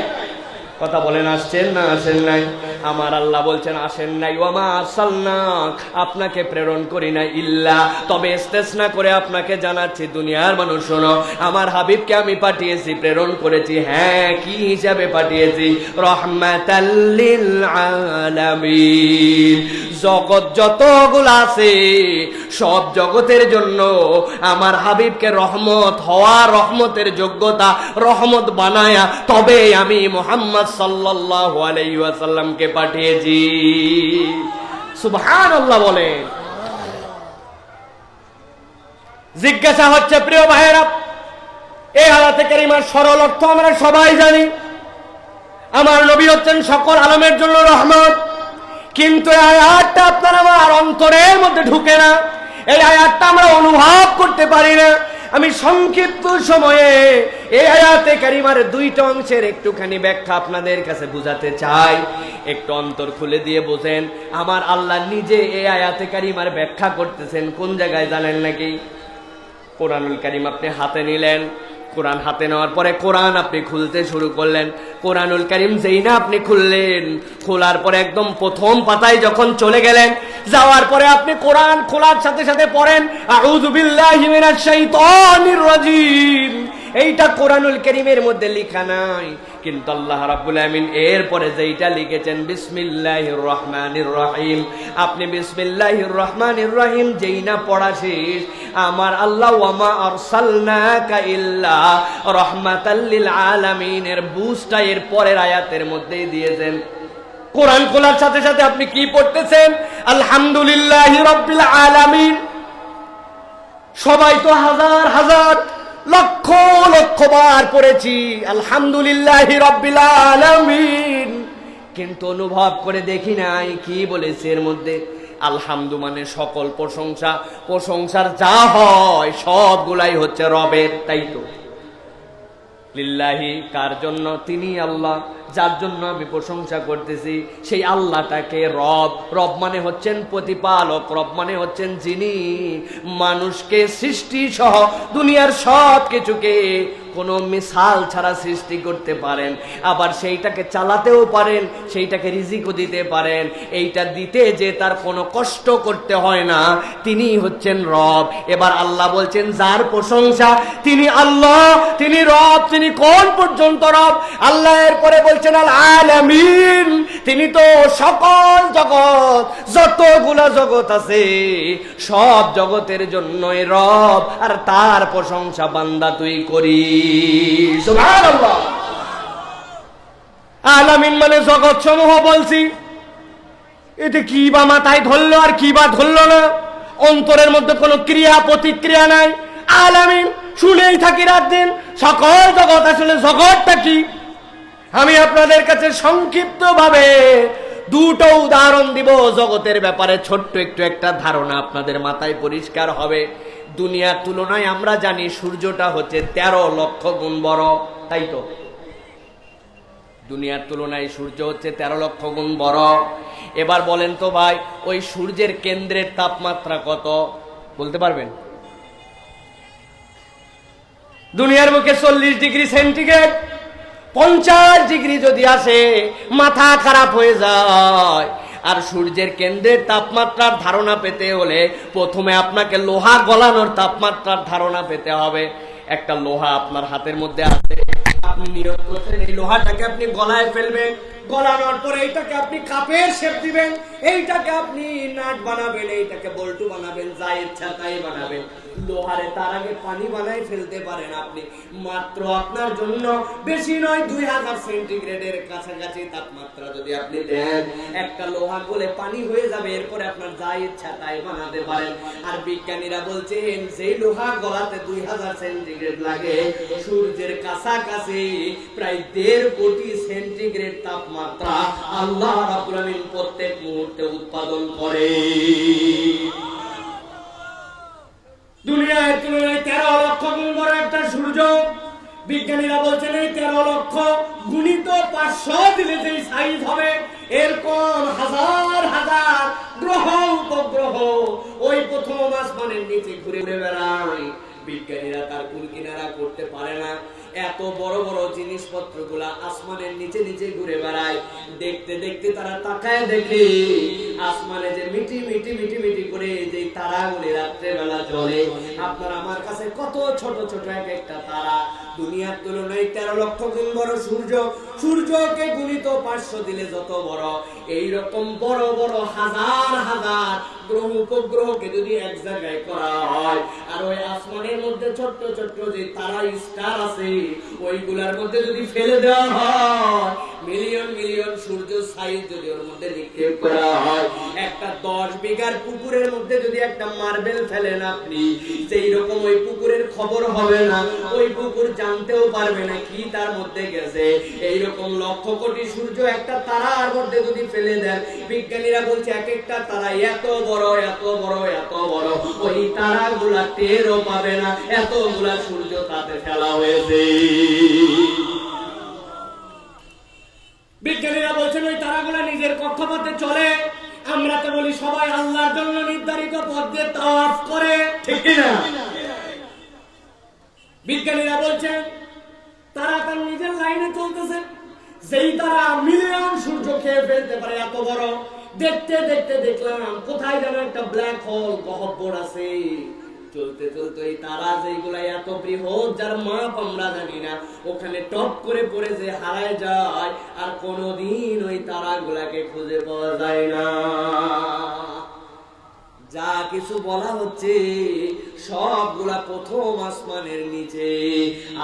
কথা বলেন, আসছেন না আসেন নাই? আমার আল্লাহ বলছেন আসেন নাই। ওয়ামা আরসালনাক, আপনাকে প্রেরণ করি নাই ইল্লা, তবে ইস্তেসনা করে আপনাকে জানাচ্ছি দুনিয়ার মানুষ শোনো, আমার হাবিবকে আমি পাঠিয়েছি, প্রেরণ করেছি। হ্যাঁ, কি হিসাবে পাঠিয়েছি? রাহমাতাল লিল আলামিন। জগৎ যতগুলো আছে সব জগতের জন্য আমার হাবিবকে রহমত হওয়া, রহমতের যোগ্যতা, রহমত বানায়া তবে আমি মুহাম্মদ সাল্লাল্লাহু আলাইহি ওয়াসাল্লামকে পাঠিয়েছি। সুবহানাল্লাহ বলেন। জিজ্ঞাসা হচ্ছে প্রিয় ভাইয়েরা, এই আয়াতে কারিমার সরল অর্থ আমরা সবাই জানি, আমার নবী হচ্ছেন সকল আলমের জন্য রহমত। কিন্তু এই আয়াতটা আপনার আমার অন্তরের মধ্যে ঢুকে না, এই আয়াতটা আমরা অনুভব করতে পারি না। আমি সংক্ষিপ্ত সময়ে এই আয়াতে কারিমার দুইটা অংশের একটুখানি ব্যাখ্যা আপনাদের কাছে বুঝাতে চাই। একটু অন্তর খুলে দিয়ে বোঝেন। আমার আল্লাহ নিজে এই আয়াতে কারিমার ব্যাখ্যা করতেছেন কোন জায়গায় জানেন নাকি? কোরআনুল কারিম আপনি হাতে নিলেন, কোরআন হাতে নেওয়ার পরে কোরআন আপনি খুলতে শুরু করলেন। কোরআনুল কারিম যেই না আপনি খুললেন, খোলার পরে একদম প্রথম পাতায় যখন চলে গেলেন, যাওয়ার পরে আপনি কোরআন খোলার সাথে সাথে পড়েন আউযু বিল্লাহি মিনাশ শাইতানির রাজিম। এইটা কোরআনুল কারিমের মধ্যে লেখা নাই, কিন্তু আল্লাহ রাব্বুল আমিন এরপরে যেইটা লিখেছেন বিসমিল্লাহির রহমানির রহিম। আপনি বিসমিল্লাহির রহমানির রহিম যেই না পড়া শেষ, আমার আল্লাহ ওয়ামা আরসালনাকা ইল্লা রাহমাতাল লিল আলামিনের বুঝটা এর পরের আয়াতের মধ্যেই দিয়েছেন। কোরআন খোলার সাথে সাথে আপনি কি পড়তেছেন? আলহামদুলিল্লাহি রাব্বিল আলামিন। সবাই তো হাজার হাজার লক্ষ লক্ষ বার পড়েছি আলহামদুলিল্লাহি রাব্বিল আলামিন, কিন্তু অনুভব করে দেখি নাই কি বলেছে এর মধ্যে। আলহামদু মানে সকল প্রশংসা, প্রশংসার যা হয় সবগুলাই হচ্ছে রবের, তাই তো? লিল্লাহি কার জন্য? তিনি আল্লাহ, যার জন্য আমি প্রশংসা করতেছি সেই আল্লাহটাকে রব। রব মানে হচ্ছেন প্রতিপালক, রব মানে হচ্ছেন যিনি মানুষকে সৃষ্টি সহ দুনিয়ার সব কিছুকে কোনো মিসাল ছাড়া সৃষ্টি করতে পারেন, আবার সেইটাকে চালাতেও পারেন, সেইটাকে রিজিকও দিতে পারেন। এইটা দিতে যে তার কোনো কষ্ট করতে হয় না, তিনি হচ্ছেন রব। এবার আল্লাহ বলছেন যার প্রশংসা তিনি আল্লাহ, তিনি রব। তিনি কোন পর্যন্ত রব? আল্লাহ এরপরে বলছেন আল আলামিন, তিনি তো সকল জগৎ, যতগুলা জগৎ আছে সব জগতের জন্যই রব, আর তার প্রশংসা বান্দা তুই করি। সুবহানাল্লাহ। আলামিন মানে জগৎ সমূহ বলছি, এতে কি বা মাথায় ধরলো আর কি বা ধরলো না, অন্তরের মধ্যে কোনো ক্রিয়া প্রতিক্রিয়া নাই। আলামিন শুনেই থাকি রাত দিন, সকল জগৎ, আসলে জগৎটা কি? আমি আপনাদের কাছে সংক্ষিপ্ত ভাবে দুটো উদাহরণ দিব জগতের ব্যাপারে, ছোট্ট একটু একটা ধারণা আপনাদের মাথায় পরিষ্কার হবে। দুনিয়ার তুলনায় আমরা জানি সূর্যটা হচ্ছে 13 লক্ষ গুণ বড়, তাই তো? দুনিয়ার তুলনায় সূর্য হচ্ছে 13 লক্ষ গুণ বড়। এবার বলেন তো ভাই, ওই সূর্যের কেন্দ্রের তাপমাত্রা কত বলতে পারবেন? দুনিয়ার মুখে 40 ডিগ্রি সেন্টিগ্রেড। 50 ডিগ্রি যদি আসে মাথা খারাপ হয়ে যায়। আর সূর্যের কেন্দ্রের তাপমাত্রার ধারণা পেতে হলে প্রথমে আপনাকে লোহা গলানোর তাপমাত্রার ধারণা পেতে হবে। একটা লোহা আপনার হাতের মধ্যে আছে, আপনি নিয়ত করছেন এই লোহাটাকে আপনি গলায় ফেলবেন, গলানোর পরে এইটাকে আপনি কাপের শেপ দিবেন, এইটাকে আপনি নাট বানাবেন, এইটাকে বল্টু বানাবেন, যা ইচ্ছা তাই বানাবেন। লোহারে তার আগে পানি বানাই ফেলতে পারেন আপনি। মাত্র আপনার জন্য বেশি নয় 2000 সেন্টিগ্রেডের কাছাকাছি তাপমাত্রা যদি আপনি দেন, একটা লোহা গলে পানি হয়ে যাবে, এরপরে আপনার যা ইচ্ছা তাই বানাতে পারেন। আর বিজ্ঞানীরা বলছেন যে লোহা গলাতে 2000 সেন্টিগ্রেড লাগে, সূর্যের কাছাকাছি প্রায় 1.5 কোটি সেন্টিগ্রেড তাপমাত্রা আল্লাহ রাব্বুল আমিন প্রত্যেক মুহূর্তে উৎপাদন করে। দুনিয়ার তুলনায় 13 লক্ষ গুণ বড় একটা সূর্য। বিজ্ঞানীরা বলছেন এই 13 লক্ষ গুণিত 500 দিলে যে সাইজ হবে, এরকম হাজার হাজার গ্রহ উপগ্রহ ওই প্রথম আসমানের নিচে ঘুরে ঘুরে বেড়ায়। বিজ্ঞানীরা তার কুল কিনারা করতে পারে না। এত বড় বড় জিনিসপত্রগুলা আসমানের নিচে নিচে ঘুরে বেড়ায়। দেখতে দেখতে তারা তাকায় দেখে আসমানে যে মিটি মিটি মিটি মিটি করে যে তারাগুলি রাত্রে বেলা জ্বলে, আপনার আমার কাছে কত ছোট ছোট এক একটা তারা, দুনিয়ার তুলনায় 13 লক্ষ গুণ বড় সূর্য, সূর্যকে গুণিত 500 দিলে যত বড়, এইরকম বড় বড় হাজার হাজার গ্রহ উপগ্রহকে যদি এক জায়গায় করা হয়, আর ওই আসমানের মধ্যে ছোট্ট ছোট্ট যে তারা স্টার আছে ওইগুলার মধ্যে যদি ফেলে দেওয়া হয়, মিলিয়ন মিলিয়ন সূর্য সাইজ যদি ওর মধ্যে নিক্ষেপ করা হয়, একটা 10 বিঘার পুকুরের মধ্যে যদি একটা মার্বেল ফেলেন আপনি, সেই রকম ওই পুকুরের খবর হবে না, ওই পুকুর জানতেও পারবে না কি তার মধ্যে গেছে। এইরকম লক্ষ কোটি সূর্য একটা তারার মধ্যে যদি ফেলে দেন, বিজ্ঞানীরা বলছে এক একটা তারা এত বড় এত বড় এত বড়, ওই তারাগুলা টেরও পাবে না এতগুলা সূর্য তাতে ফেলা হয়েছে। বিজ্ঞানীরা বলছেন ওই তারাগুলা নিজের কক্ষপথে চলে, আমরা তো বলি সবাই আল্লাহর জন্য নির্ধারিত পথ দিয়ে তাওয়াফ করে, ঠিক কি না? বিজ্ঞানীরা বলছেন তারা তার নিজের লাইনে চলতেছে, যেই তারা মিলিয়ন সূর্য খেয়ে ফেলতে পারে এত বড়। দেখতে দেখতে দেখলাম কোথায় যেন একটা ব্ল্যাক হোল গহ্বর আছে, চলতে চলতে এই তারা যেগুলা এত বৃহৎ যার মাপ আমরা জানি না, ওখানে টপ করে পড়ে যে হারায় যায়, আর কোনদিন ওই তারাগুলাকে খুঁজে পাওয়া যায় না। যা কিছু বলা হচ্ছে সবগুলা প্রথম আসমানের নিচে।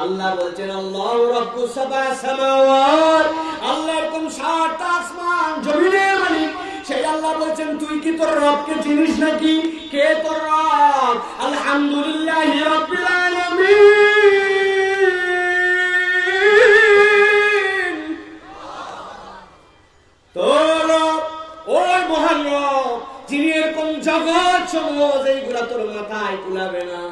আল্লাহ বলছেন আল্লাহু রাব্বুস সাবা সামাওয়াত, আল্লাহ এরকম 7টা আসমান জমিনের মালিক। সেই আল্লাহ বলছেন তুই কি তোর রবকে চিনিস নাকি? কে তোর রব? আলহামদুলিল্লাহি রাব্বিল আলামিন। তোর ওই মহান রব যিনি এরকম জগৎ সমূহ এইগুলা তোর মাথায় কুলাবে না,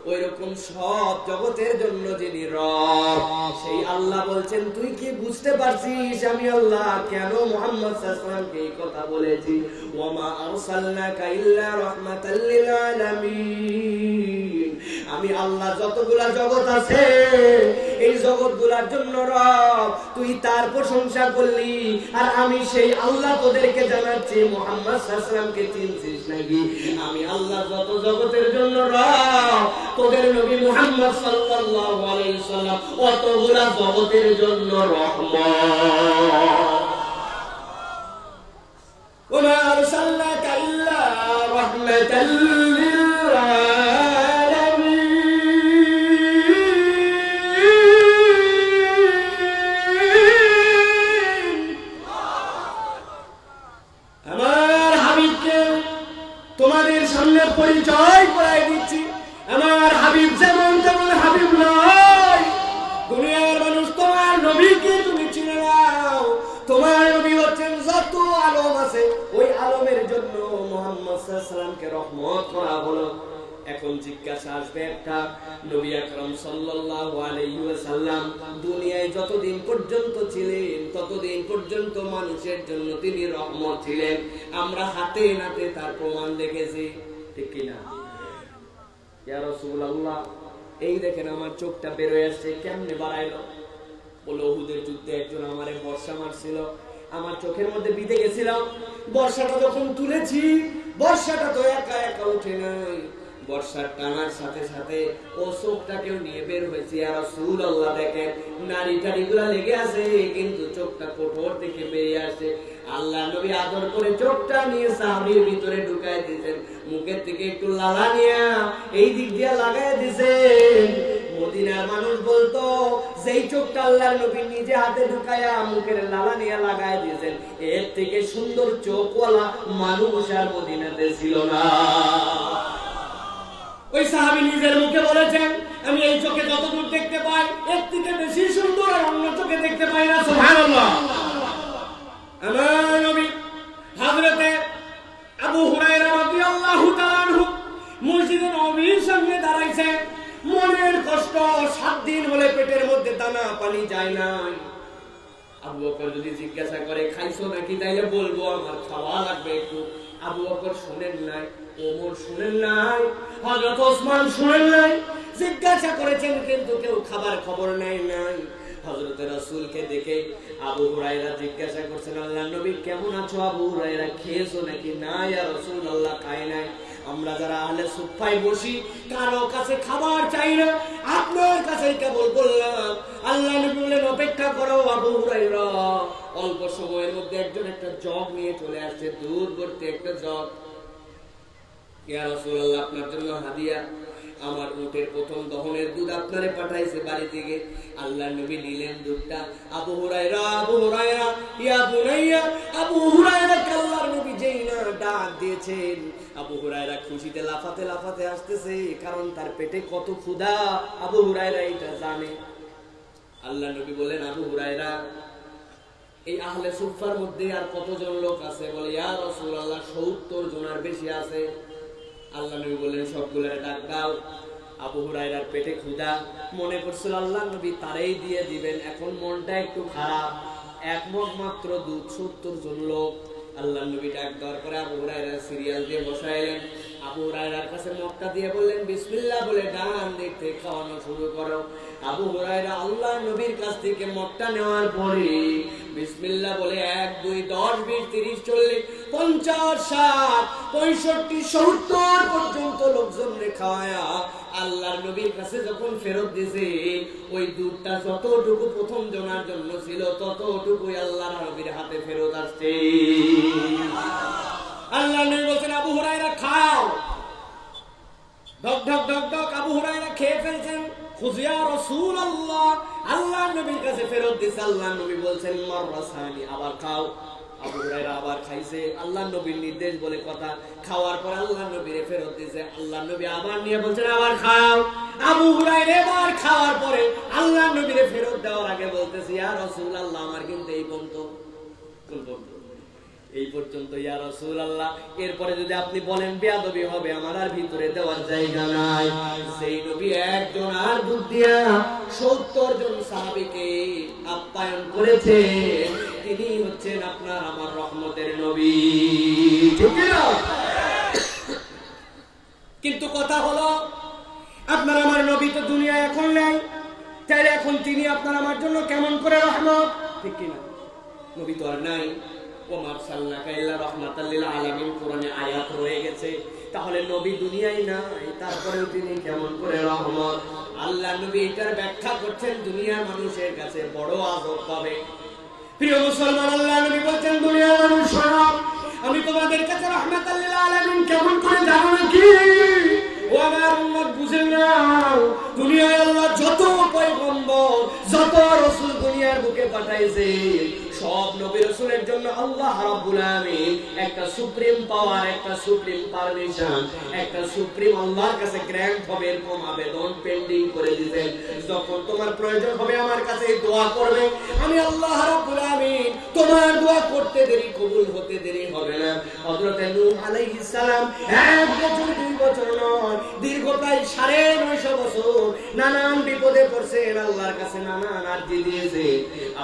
ওই রকম সব জগতের জন্য যিনি রব, সেই আল্লাহ বলছেন তুই কি বুঝতে পারছিস আমি আল্লাহ কেন মুহাম্মদ সাল্লাল্লাহু আলাইহি ওয়াসাল্লামকে এই কথা বলেছি? ওয়া মা আরসালনাকা ইল্লা রাহমাতাল লিল আলামিন। আমি আল্লাহ যতগুলা জগৎ আছে এই জগৎগুলোর জন্য রব, তুই তার প্রশংসা করলি, আর আমি সেই আল্লাহ তোদেরকে জানাচ্ছি মুহাম্মদ সাল্লাল্লাহু আলাইহি ওয়াসাল্লামকে চিনছিস নাকি? আমি আল্লাহ যত জগতের জন্য রব, তোদের নবী মুহাম্মদ সাল্লাল্লাহু আলাইহি ওয়াসাল্লাম অতগুলা জগতের জন্য রহমত। ওয়া মা আরসালনাকা ইল্লা রাহমাতাল লিল আলামিন। আমার হাবিবকে তোমাদের সামনে পরিচয় করাই দিচ্ছি, আমার হাবিব যেমন তেমন হাবিব নয়। দুনিয়ার মানুষ তোমার নবীকে তুমি চিনে নাও, তোমার নবী হচ্ছেন যত আলম আছে ওই আলমের জন্য মুহাম্মদ সাল্লাল্লাহু আলাইহি ওয়াসাল্লামকে রহমত করা হলো। এখন জিজ্ঞাসা আসবে একটা, নবী আকরাম সাল্লাল্লাহু আলাইহি ওয়াসাল্লাম দুনিয়ায় যতদিন পর্যন্ত ছিলেন ততদিন পর্যন্ত মানুষের জন্য তিনি রহমত ছিলেন, আমরা হাতে নাতে তার প্রমাণ দেখেছি, ঠিক কি না? ইয়া রাসূলুল্লাহ, এই দেখেন আমার চোখটা বের হয়ে আসছে, কেমনে বাড়াইলো? বলে উহুদের যুদ্ধে একজন আমারে বর্ষা মারছিল, আমার চোখের মধ্যে বিঁধে গেছিল, বর্ষাটা যখন তুলেছি বর্ষাটা তো একা একা উঠে নাই, বর্ষার টানার সাথে সাথে ও চোখটাকেও নিয়ে বের হয়েছে। ইয়া রাসূলুল্লাহ দেখেন নাড়ি টাড়িগুলা লেগে আছে কিন্তু চোখটা কোঠর থেকে বেরিয়ে আসে। আল্লাহ নবী আদর করে চোখটা নিয়ে সাহাবীর ভিতরে ঢুকায় দিয়েছেন, মুখের থেকে একটু লালা নিয়ে এই দিক দিয়ে লাগায় দিয়েছেন। মদিনার মানুষ বলতো যেই চোখটা আল্লাহর নবী নিজে হাতে ঢুকায়া মুখের লালা নিয়ে লাগায় দিয়েছেন, এর থেকে সুন্দর চোখওয়ালা মানুষ আর মদিনাতে ছিল না। ওই সাহাবী নিজের মুখে বলেছেন আমি এই চোখে যতদূর দেখতে পাই এর থেকে বেশি সুন্দর আর অন্য চোখে দেখতে পাই না। সুবহানাল্লাহ। আমার নবী হযরতে আবু হুরায়রা রাদিয়াল্লাহু তাআলা আনহু মসজিদে নববীর সামনে দাঁড়াইছেন, মনের কষ্ট, 7 দিন হলে পেটের মধ্যে দানা পানি যায় না। আবু বকর যদি জিজ্ঞাসা করে খাইছো নাকি, তাইলে বলবো আমার খাওয়া লাগবে একটু। আবু বকর শুনেন নাই, ওমর শুনেন নাই, হযরত ওসমান শুনেন নাই, জিজ্ঞাসা করেছেন কিন্তু কেউ খাবার খবর নেয় নাই। হযরত রাসূলকে দেখে আবু হুরায়রা জিজ্ঞাসা করছেন, আল্লাহর নবী কেমন আছো আবু হুরায়রা, খেয়েছো নাকি? না ইয়া রাসূলুল্লাহ, খাই নাই। আমরা যারা আহলে সুফায় বসি কারো কাছে খাবার চাই না, আপনার কাছেই কেবল বললাম। আল্লাহ নবী বললেন অপেক্ষা করো আবু হুরায়রা। অল্প সময়ের মধ্যে একজন একটা জগ নিয়ে চলে আসছে, দুধ ভর্তি একটা জগ। ইয়া রাসূলুল্লাহ, আপনার জন্য হাদিয়া, আমার উটের প্রথম দহনের দুধ আপনারে পাঠাইছে বাড়ি থেকে। আল্লাহর নবী নিলেন দুধটা। আবু হুরায়রা, আবু হুরায়রা, ইয়া বুনাইয়া, আবু হুরায়রা আল্লাহর নবী যেই না ডাক দিয়েছেন, আবু হুরায়রা খুশিতে লাফাতে লাফাতে আসতেছে, কারণ তার পেটে কত ক্ষুধা আবু হুরায়রা এটা জানে। আল্লাহর নবী বললেন, আবু হুরায়রা, এই আহলে সুফার মধ্যে আর কতজন লোক আছে? বলে, ইয়া রাসূলুল্লাহ 70 জনের বেশি আছে। আল্লাহ নবী বললেন, সবগুলোরে ডাক দাও। আবু হুরায়রার পেটে ক্ষুধা, মনে করছিল আল্লাহ নবী তারেই দিয়ে দিবেন। এখন মনটা একটু খারাপ, এক মগ মাত্র দুধ, 70 জন লোক। আল্লাহ নবী ডাক দেওয়ার পরে আবু হুরায়রা সিরিয়াল দিয়ে বসাইলেন। আবু হুরায়রার কাছে মগটা দিয়ে বললেন, বিসমিল্লাহ বলে ডান দিক থেকে খাওয়ানো শুরু করো। আবু হুরায়রা আল্লাহ নবীর কাছ থেকে মগটা নেওয়ার পরে বিসমিল্লাহ বলে 1 2 10 20 30 40 50 60 65 70 পর্যন্ত লোকজন খাওয়ায়া আল্লাহর নবীর কাছে যখন ফেরত দিয়েছে, ওই দুধটা যতটুকু প্রথম জনার জন্য ছিল ততটুকুই আল্লাহর নবীর হাতে ফেরত আসছে। আল্লাহ নবী বলছেন, আবু হুরায়রা খাও। ঢক ঢক ঢক ঢক আবু হুরায়রা খেয়ে ফেলছেন। খুজিয়া রাসূলুল্লাহ, আল্লাহর নবীর কাছে ফেরত দিয়েছে। আল্লাহর নবী বলছেন, মাররাসানি, আবার খাও। আবু হুরায়রা আবার খাইছে, আল্লাহর নবীর নির্দেশ বলে কথা। খাওয়ার পর আল্লাহর নবীরে ফেরত দিয়েছে। আল্লাহর নবী আবার নিয়ে বলছেন, আবার খাও। আবু হুরায়রা এবার খাওয়ার পরে আল্লাহর নবীরে ফেরত দেওয়ার আগে বলতেছে, ইয়া রাসূলুল্লাহ, আমার কিন্তু এই পর্যন্ত ইয়া রাসূলুল্লাহ, এরপরে যদি আপনি বলেন বেয়াদবি হবে, আমার আর ভিতরে দেওয়ার জায়গা নাই। সেই নবী একজন আর দুধ দিয়া 70 জন সাহাবীকে আপ্যায়ন করেছেন। তিনি হচ্ছেন আপনার আমার রহমতের নবী, ঠিক না? কিন্তু কথা হলো, আপনার আমার নবী তো দুনিয়ায় এখন নাই, তাহলে এখন তিনি আপনার আমার জন্য কেমন করে রহমত, ঠিক কিনা? নবী তো আর নাই। ওমা আরসালনাকা ইল্লা রাহমাতাল লিল আলামিন কোরআনে আয়াত রয়ে গেছে। তাহলে নবী দুনিয়ায় নাই, তারপরেও তিনি কেমন করে রহমত? আল্লাহ নবী এটার ব্যাখ্যা করছেন, দুনিয়ার মানুষের কাছে বড় আযব পাবে। প্রিয় মুসলমান, আল্লাহ নবী বলেন, দুনিয়ার মানুষ শোনো, আমি তোমাদের কাছে রাহমাতাল লিল আলামিন কেমন করে জানো নাকি? ও আমার উম্মত, বুঝে নাও, দুনিয়ায় আল্লাহ যত পয়গম্বর, যত রাসূল দুনিয়ার বুকে পাঠাইছে, সব নবী রাসূলের জন্য আল্লাহ রাব্বুল আলামিন একটা সুপ্রিম পাওয়ার, একটা সুপ্রিম পারমিশন, একটা সুপ্রিম আল্লাহর কাছে গ্র্যান্ট হবে এরকম আবেদন পেন্ডিং করে দিয়েছেন। যখন তোমার প্রয়োজন হবে আমার কাছে দোয়া করবে, আমি আল্লাহ রাব্বুল আলামিন তোমার দোয়া করতে দেরি, কবুল হতে দেরি হবে না। হযরত নূহ আলাইহিস সালাম 1 বছর 2 বছর নয়, দীর্ঘ প্রায় 950 বছর নানান বিপদে পড়ছেন, আল্লাহর কাছে নানান আরজি দিয়েছে।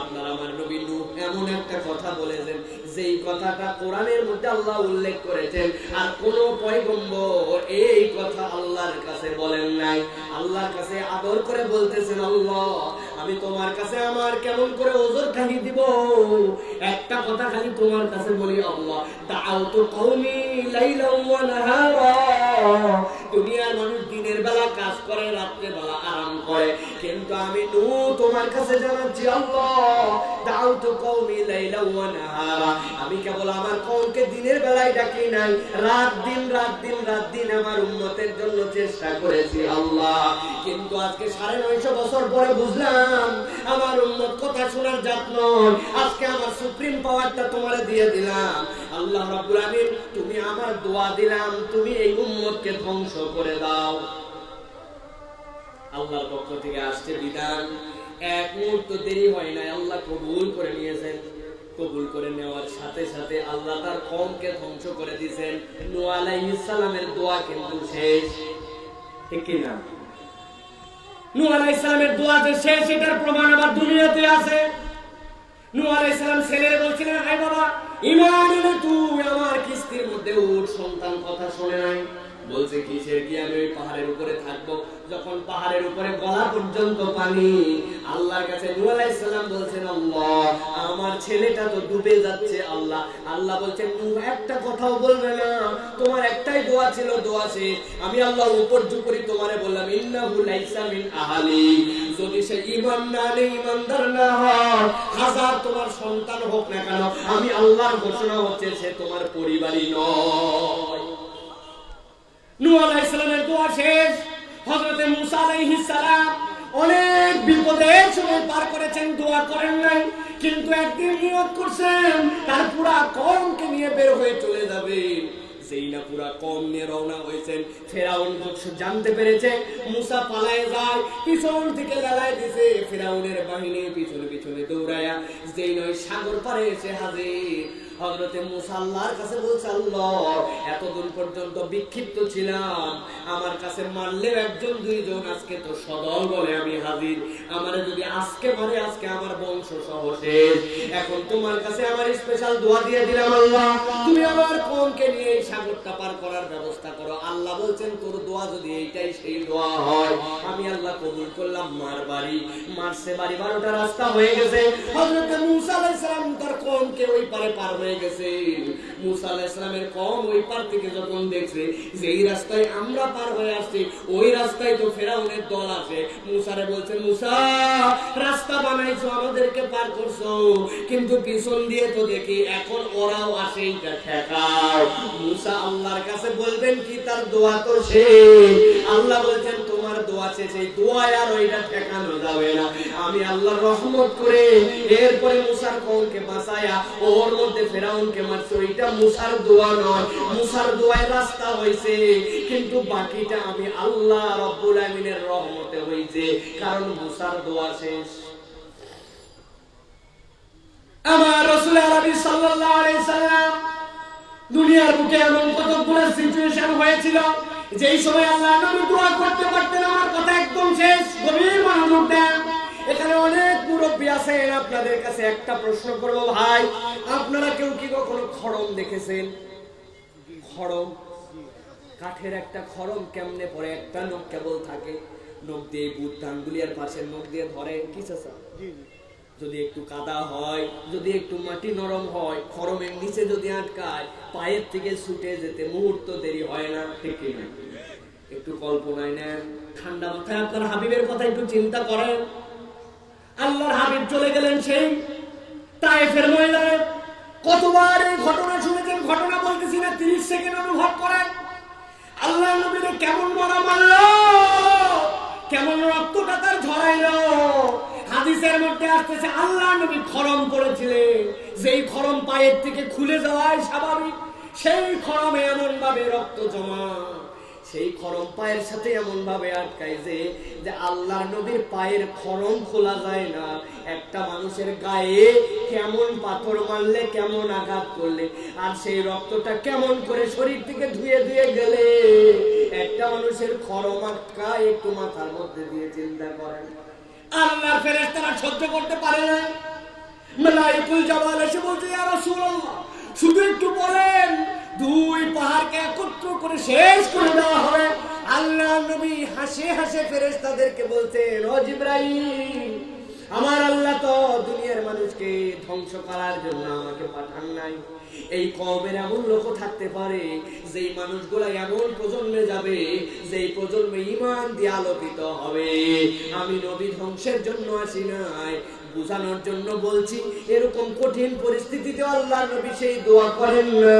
আপনার আমার নবী নূহ এমন একটা কথা বলেছেন, যেই কথাটা কোরআনের মধ্যে আল্লাহ উল্লেখ করেছেন, আর কোন পয়গম্বর এই কথা আল্লাহর কাছে বলেন নাই। আল্লাহর কাছে আদর করে বলতেছেন, আল্লাহ, আমি তোমার কাছে আমার কেমন করে ওযর খালি দিব, একটা কথা খালি তোমার কাছে বলি, আল্লাহ, দাআউতু কওমি লাইলান ওয়া নাহারা। দুনিয়ার মানুষ দিনের বেলা কাজ করে, রাতে বেলা আরাম করে, কিন্তু আমি নূহ তোমার কাছে জানাচ্ছি, আল্লাহ, দাআউতু কওমি লাইলান ওয়া নাহারা, আমি কেবল আমার কওমকে দিনের বেলায় ডাকি নাই, রাত দিন আমার উম্মতের জন্য চেষ্টা করেছি আল্লাহ। কিন্তু আজকে 950 বছর পরে বুঝলাম আমার উম্মত কথা শোনার জাত নয়। আজকে আমার সুপ্রিম পাওয়ারটা তোমারে দিয়ে দিলাম। আল্লাহ রাব্বুল আলামিন, তুমি আমার দোয়া দিলাম, তুমি এই উম্মতকে ধ্বংস করে দাও। আল্লাহর পক্ষ থেকে আসছে বিধান, এক মুহূর্ত দেরি হয় নাই, আল্লাহ কবুল করে নিয়েছেন। কবুল করে নেওয়ার সাথে সাথে আল্লাহ তার কওমকে ধ্বংস করে দিয়েছেন। নূহ আলাইহিস সালামের দোয়া কিন্তু শেষ, ঠিক কি না? নূহ আলাইহিস সালামের দোয়া যে শেষ, এটার প্রমাণ আমার দুনিয়াতে আছে। নূহ আলাইহিস সালাম ছেলেরে বলছিলেন, আয় বাবা, ঈমান এনে তুই আমার কিস্তির মধ্যে উঠ। সন্তান কথা শুনে নাই, বলছে কিসের কি, আমি ওই পাহাড়ের উপরে থাকবো। যখন পাহাড়ের উপরে গলা পর্যন্ত পানি, আল্লাহর কাছে নূহ আলাইহিস সালাম বলছেন, আল্লাহ আমার ছেলেটা তো ডুবে যাচ্ছে। আল্লাহ আল্লাহ বলছেন, নূহ একটা কথাও বলবে না, তোমার একটাই দোয়া ছিল, দোয়া শেষ। আমি আল্লাহ উপর জুপরি তোমারে বললাম, ইন্নাহু লাইসা মিন আহলি, যদি সে ঈমান না আনে, ঈমানদার না হয়, হাজার তোমার সন্তান হোক না কেন, আমি আল্লাহর ঘোষণা হচ্ছে সে তোমার পরিবারই নয়। নূহ আলাইহিস সালামের দোয়া শেষ। হযরত মূসা আলাইহিস সালাম অনেক বিপদের সময় পার করেছেন, দোয়া করেন নাই, কিন্তু একদিন নিয়ত করছেন তার পুরা কওমকে নিয়ে বের হয়ে চলে যাবে। যেই না পুরা কওম নিয়ে রওনা হয়েছেন, ফেরাউন জানতে পেরেছে মূসা পালায় যায়, পিছন থেকে লালায় দিছে ফেরাউনের বাহিনী, পিছনে পিছনে দৌড়ায়া যেই নয় সাগর পারে এসে হাজির। হযরতে মূসা আল্লাহর কাছে বলছে, আল্লাহ এতদিন পর্যন্ত বিক্ষিপ্ত ছিলাম, আমার কাছে মারলেও একজন দুইজন, আজকে তো সদল বলে আমি হাজির, আমারে যদি আজকে মারে আজকে আমার বংশ সহ শেষ। এখন তোমার কাছে আমার স্পেশাল দোয়া দিয়ে দিলাম, আল্লাহ তুমি আমার কওমকে নিয়ে এই সাগরটা পার করার ব্যবস্থা করো। আল্লাহ বলছেন, তোর দোয়া যদি এইটাই সেই দোয়া হয়, আমি আল্লাহ কবুল করলাম। মার বাড়ি মারছে, বাড়ি 12টা রাস্তা হয়ে গেছে। হযরত মূসা আলাইহিস সালাম তার কওমকে ওই পারে পার হয়ে গেছে। মূসা আলাইহিস সালামের কওম ওই পার থেকে যখন দেখছে যে এই রাস্তায় আমরা পার হয়ে আসছি, ওই রাস্তায় তো ফেরাউনের দল আছে, মূসারে বলছে, মূসা রাস্তা বানাইছো, আমাদেরকে পার করছো, কিন্তু পিছন দিয়ে তো দেখি এখন ওরাও আসে, এটা ঠেকাও। মূসা আল্লাহর কাছে বলবেন কি, তার দোয়া তো শেষ। আল্লাহ বলছেন, তোমার দোয়া শেষ, এই দোয়া আর ওইটা ঠেকানো যাবে না। আমি আল্লাহ রহমত করে এরপরে মূসার কওমকে বাঁচায়া ওর মধ্যে ফেরাউনকে মারছে, ওইটা মূসার দোয়া নয়, মূসার দোয়ায় রাস্তা হইছে, কিন্তু বাকিটা আমি আল্লাহ রব্বুল আমিনের রহমতে হইছে, কারণ মূসার দোয়া শেষ। আমার রাসূল আরবি সাল্লাল্লাহু আলাইহি সাল্লাম দুনিয়ার বুকে এমন কতগুলো সিচুয়েশন হয়েছিল যেই সময় আল্লাহ নবী দোয়া করতে পারতেন, আমার কথা একদম শেষ, গভীর মনোযোগ দেন। এখানে অনেক মুরব্বী আছেন, আপনাদের কাছে একটা প্রশ্ন করব, ভাই আপনারা কেউ কি কখনো খড়ম দেখেছেন? খড়ম, কাঠের একটা খড়ম কেমনে পড়ে, একটা নখ কেবল থাকে, নখ দিয়ে বুট আঙ্গুলিয়ার পাশে নখ দিয়ে ধরে, কি চাচা? যদি একটু কাদা হয়, যদি একটু মাটি নরম হয়, খড়মের নিচে যদি আটকায়, পায়ের থেকে ছুটে যেতে মুহূর্ত দেরি হয় না, ঠিক না? একটু কল্পনায় নেন, ঠান্ডা মাথায় আপনার হাবিবের কথা একটু চিন্তা করেন। আল্লাহর হাবিব চলে গেলেন সেই তায়েফের ময়দানে। কতবার এই ঘটনা শুনেছেন, ঘটনা বলতেছি না, 30 সেকেন্ড অনুভব করেন। আল্লাহর নবীকে কেমন মারা মারলো, কেমন রক্তটা তার ঝরাইলো। হাদিসের মধ্যে আসতেছে আল্লাহর নবী খড়ম পড়েছিলেন, যেই খড়ম পায়ের থেকে খুলে যাওয়াই স্বাভাবিক, সেই খড়মে এমন ভাবে রক্ত জমা, সেই খড়ম পায়ের সাথে এমন ভাবে আটকায় যে আল্লাহর নবীর পায়ের খড়ম খোলা যায় না। একটা মানুষের গায়ে কেমন পাথর মারলে, কেমন আঘাত করলে, আর সেই রক্তটা কেমন করে শরীর থেকে ধুয়ে ধুয়ে গেলে একটা মানুষের খড়ম আটকায়, একটু মাথার মধ্যে দিয়ে চিন্তা করেন। আল্লাহর ফেরেশতারা সহ্য করতে পারে না। মালাইকুল জামাল এসে বলছে, ইয়া রাসূলুল্লাহ শুধু একটু বলেন, দুই পাহাড়কে একত্র করে শেষ করে দেওয়া হবে। আল্লাহর নবী হাসে হাসে ফেরেশতাদেরকে বলতেন, ও জিবরাইল, আমার আল্লাহ তো দুনিয়ার মানুষকে ধ্বংস করার জন্য আমাকে পাঠান নাই। এই কওমের এমন লোক থাকতে পারে যেই মানুষগুলা এমন প্রজন্মে যাবে, যেই প্রজন্মে ঈমান দিয়ে আলোকিত হবে। আমি নবী ধ্বংসের জন্য আসি নাই, বুঝানোর জন্য বলছি। এরকম কঠিন পরিস্থিতিতে আল্লাহ নবী সেই দোয়া করেন না।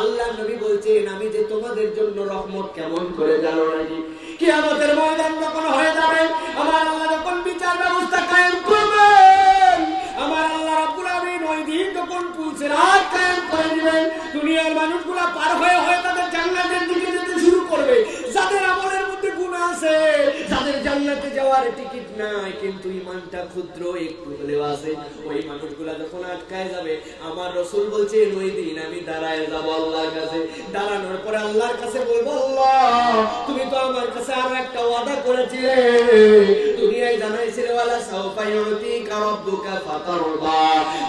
আল্লাহ নবী বলছেন, আমি যে তোমাদের জন্য রহমত কেমন করে জানো নাকি? কিয়ামতের ময়দান যখন হয়ে যাবে, আমার আল্লাহ যখন বিচার ব্যবস্থা কায়েম করবেন, আমার আল্লাহ রাব্বুল আমিন ওই দিন যখন পুলসিরাত কায়েম করে দিবেন, দুনিয়ার মানুষগুলা পার হয়ে হয়ে তাদের জান্নাতের দিকে যেতে শুরু করবে। যাদের আমলের মধ্যে গুনাহ আছে, যাদের জান্নাতে যাওয়ার টিকিট নাই, কিন্তু ঈমানটা ক্ষুদ্র একটু হলেও আছে, ওই মানুষগুলা যখন আটকায় যাবে, আমার রাসূল বলছেন ওই দিন আমি দাঁড়ায় যাব আল্লাহর কাছে। দাঁড়ানোর পরে আল্লাহর কাছে বলবো, আল্লাহ তুমি তো আমার কাছে আরো একটা ওয়াদা করেছিলে, দুনিয়ায় জানাইছিলে, ওয়ালা সাওফা ইউতিকা রাব্বুকা ফাতারদা,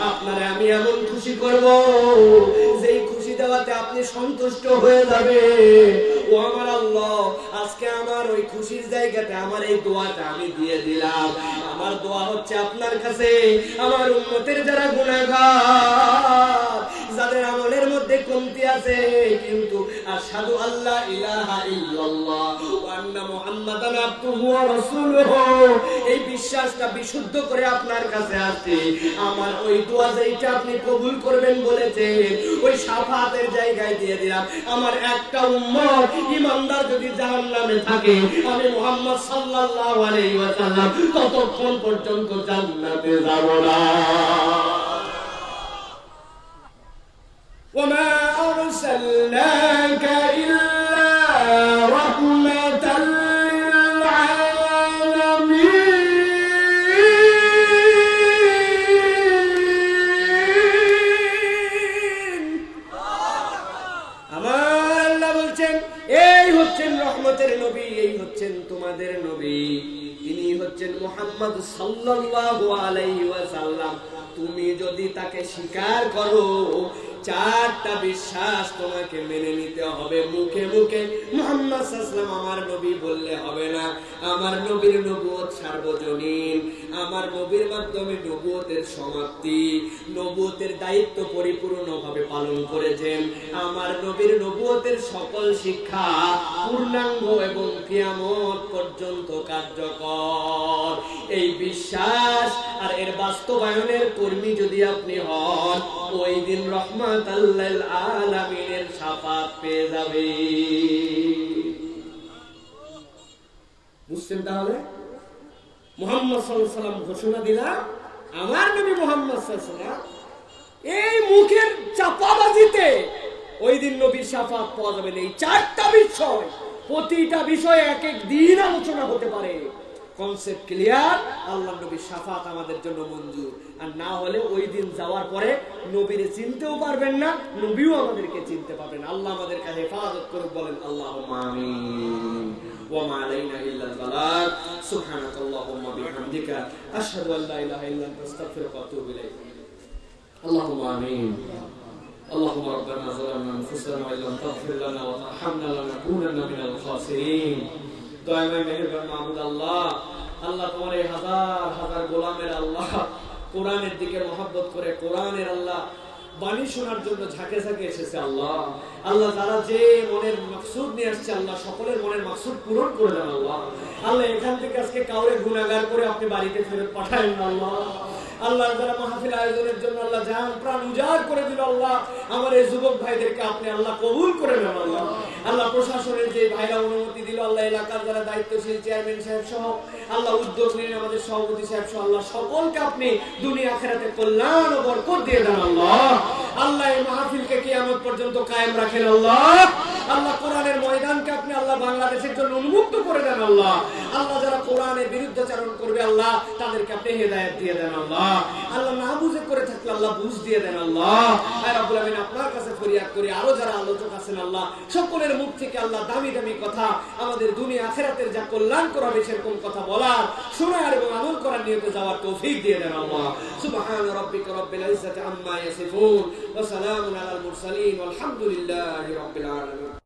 আপনারে আমি এমন খুশি করব যেই খুশি দেওয়াতে আপনি সন্তুষ্ট হয়ে যাবে। ও আমার আল্লাহ, আজকে আমার ওই খুশির জায়গাতে আমার এই দোয়াটা আমি দিয়ে দিলাম। আমার দোয়া হচ্ছে আপনার কাছে, আমার উম্মতের যারা গুনাহগার, যাদের আমলের মধ্যে কমতি আছে, কিন্তু আশহাদু আল্লা ইলাহা ইল্লাল্লাহ ওয়া আন্না মুহাম্মাদান আবদুহু ওয়া রাসূলুহু, এই বিশ্বাসটা বিশুদ্ধ করে আপনার কাছে আসছে। আমার ওই দোয়া যেটা আপনি কবুল করবেন বলেছেন, ওই শাফাতের জায়গায় দিয়ে দিলাম। আমার একটা উম্মত ইমানদার যদি জাহান্নামে থাকে, আমি মুহাম্মদ সাল্লাল্লাহু আলাইহি ওয়াসাল্লাম ততক্ষণ পর্যন্ত জান্নাতে যাব না। ওমা আরসালনাকা ইল্লা রাহমাতাল লিল আলামিন। আমার আল্লাহ বলছেন, এই হচ্ছেন রহমতের নবী, এই হচ্ছেন তোমাদের নবী, তিনি হচ্ছেন মুহাম্মদ সাল্লাল্লাহু আলাইহি ওয়াসাল্লাম। তুমি যদি তাকে স্বীকার করো, চারটা বিশ্বাস তোমাকে মেনে নিতে হবে। মুখে মুখে মুহাম্মদ সাল্লাল্লাহু আলাইহি ওয়াসাল্লাম আমার নবী বললে হবে না। আমার নবীর নবুয়ত সার্বজনীন, আমার নবীর মাধ্যমে নবুয়তের সমাপ্তি, নবুয়তের দায়িত্ব পরিপূর্ণভাবে পালন করেছেন। আমার নবীর নবুয়তের সকল শিক্ষা পূর্ণাঙ্গ এবং কিয়ামত পর্যন্ত কার্যকর। এই বিশ্বাস আর এর বাস্তবায়নের কর্মী যদি আপনি হন, ওই দিন রহমাতাল লিল আলামিনের শাফাত পেয়ে যাবে। বুঝছেন? তাহলে মুহাম্মদ সাল্লাল্লাহু আলাইহি ওয়াসাল্লাম ঘোষণা দিলাম, আমার নবী মুহাম্মদ সাল্লাল্লাহু আলাইহি ওয়াসাল্লাম এই মুখের চাপাবাজিতে ওই দিন নবীর শাফাত পাওয়া যাবে। এই চারটা বিষয়, প্রতিটা বিষয়ে এক এক দিন আলোচনা হতে পারে। কনসেপ্ট ক্লিয়ার, আল্লাহ নবীর শাফাত আমাদের জন্য মঞ্জুর। আর না হলে ওই দিন যাওয়ার পরে নবীরে চিনতেও পারবেন না, নবীও আমাদেরকে চিনতে পারবেন। আল্লাহ আমাদের কাছে হেফাজত করুক, বলেন আল্লাহুম্মা আমিন। ওয়া মা আলাইনা ইল্লাল বালাগ। সুবহানাকাল্লাহুম্মা বিহামদিকা আশহাদু আল্লা ইলাহা ইল্লা আনতা আস্তাগফিরুকা ওয়া আতুবু ইলাইক। আল্লাহুম্মা আমিন। اللهم ربنا ظلمنا انفسنا وان لم تغفر لنا وترحمنا لنكونن من الخاسرين। দয়াময় মেহেরবান মাহমুদ আল্লাহ, আল্লাহ তোমার এই হাজার হাজার গোলামের আল্লাহ কোরআনের দিকে মহব্বত করে কোরআনের আল্লাহ বাণী শোনার জন্য ঝাঁকে ঝাঁকে এসেছে। আল্লাহ আল্লাহ যারা যে মনের মাকসুদ নিয়ে আসছে, আল্লাহ সকলের মনের মাকসুদ পূরণ করে দেন। আল্লাহ আল্লাহ এখান থেকে আজকে কাউরে গুনাহগার করে আপনি বাড়িতে ফেরত পাঠায়েন না। আল্লাহ আল্লাহ যারা মাহফিল আয়োজনের জন্য আল্লাহ জান প্রাণ উজাড় করে দিল, আল্লাহ আমার এই যুবক ভাইদেরকে আপনি আল্লাহ কবুল করে নেন। আল্লাহ আল্লাহ প্রশাসনের যে ভাইরা অনুমতি দিল, আল্লাহ এলাকার যারা দায়িত্বশীল চেয়ারম্যান সাহেব সহ আল্লাহ উদ্যোগ নিলেন, আমাদের সভাপতি সাহেব সহ আল্লাহ সকলকে আপনি দুনিয়া আখিরাতে কল্যাণ ও বরকত দিয়ে দেন। আল্লাহ আল্লাহ এই মাহফিলকে কিয়ামত পর্যন্ত কায়েম রাখেন। আল্লাহ আল্লাহ কোরআনের ময়দানকে আপনি আল্লাহ বাংলাদেশের জন্য উন্মুক্ত করে দেন। আল্লাহ আল্লাহ যারা কোরআনের বিরুদ্ধাচরণ করবে, আল্লাহ তাদেরকে আপনি হেদায়েত দিয়ে দেন। আল্লাহ আল্লাহ না বুঝে করে থাকলে আল্লাহ বুঝ দিয়ে দেন। আল্লাহ রাব্বুল আমিন আপনার কাছে ফরিয়াদ করি, আরো যারা আলোচক আছেন আল্লাহ সকলের মুখ থেকে আল্লাহ দামি দামি কথা, আমাদের দুনিয়া আখিরাতের যা কল্যাণ করাবে সেরকম কথা বলার, শোনার এবং আমল করার নিয়তে যাওয়ার তৌফিক দিয়ে দেন। আল্লাহ সুবহান রাব্বিকা রাব্বিল ইজ্জাতি আম্মা ইয়াসিফুন ওয়া সালামুন আলাল মুরসালিন ওয়ালহামদুলিল্লাহি রাব্বিল আলামিন।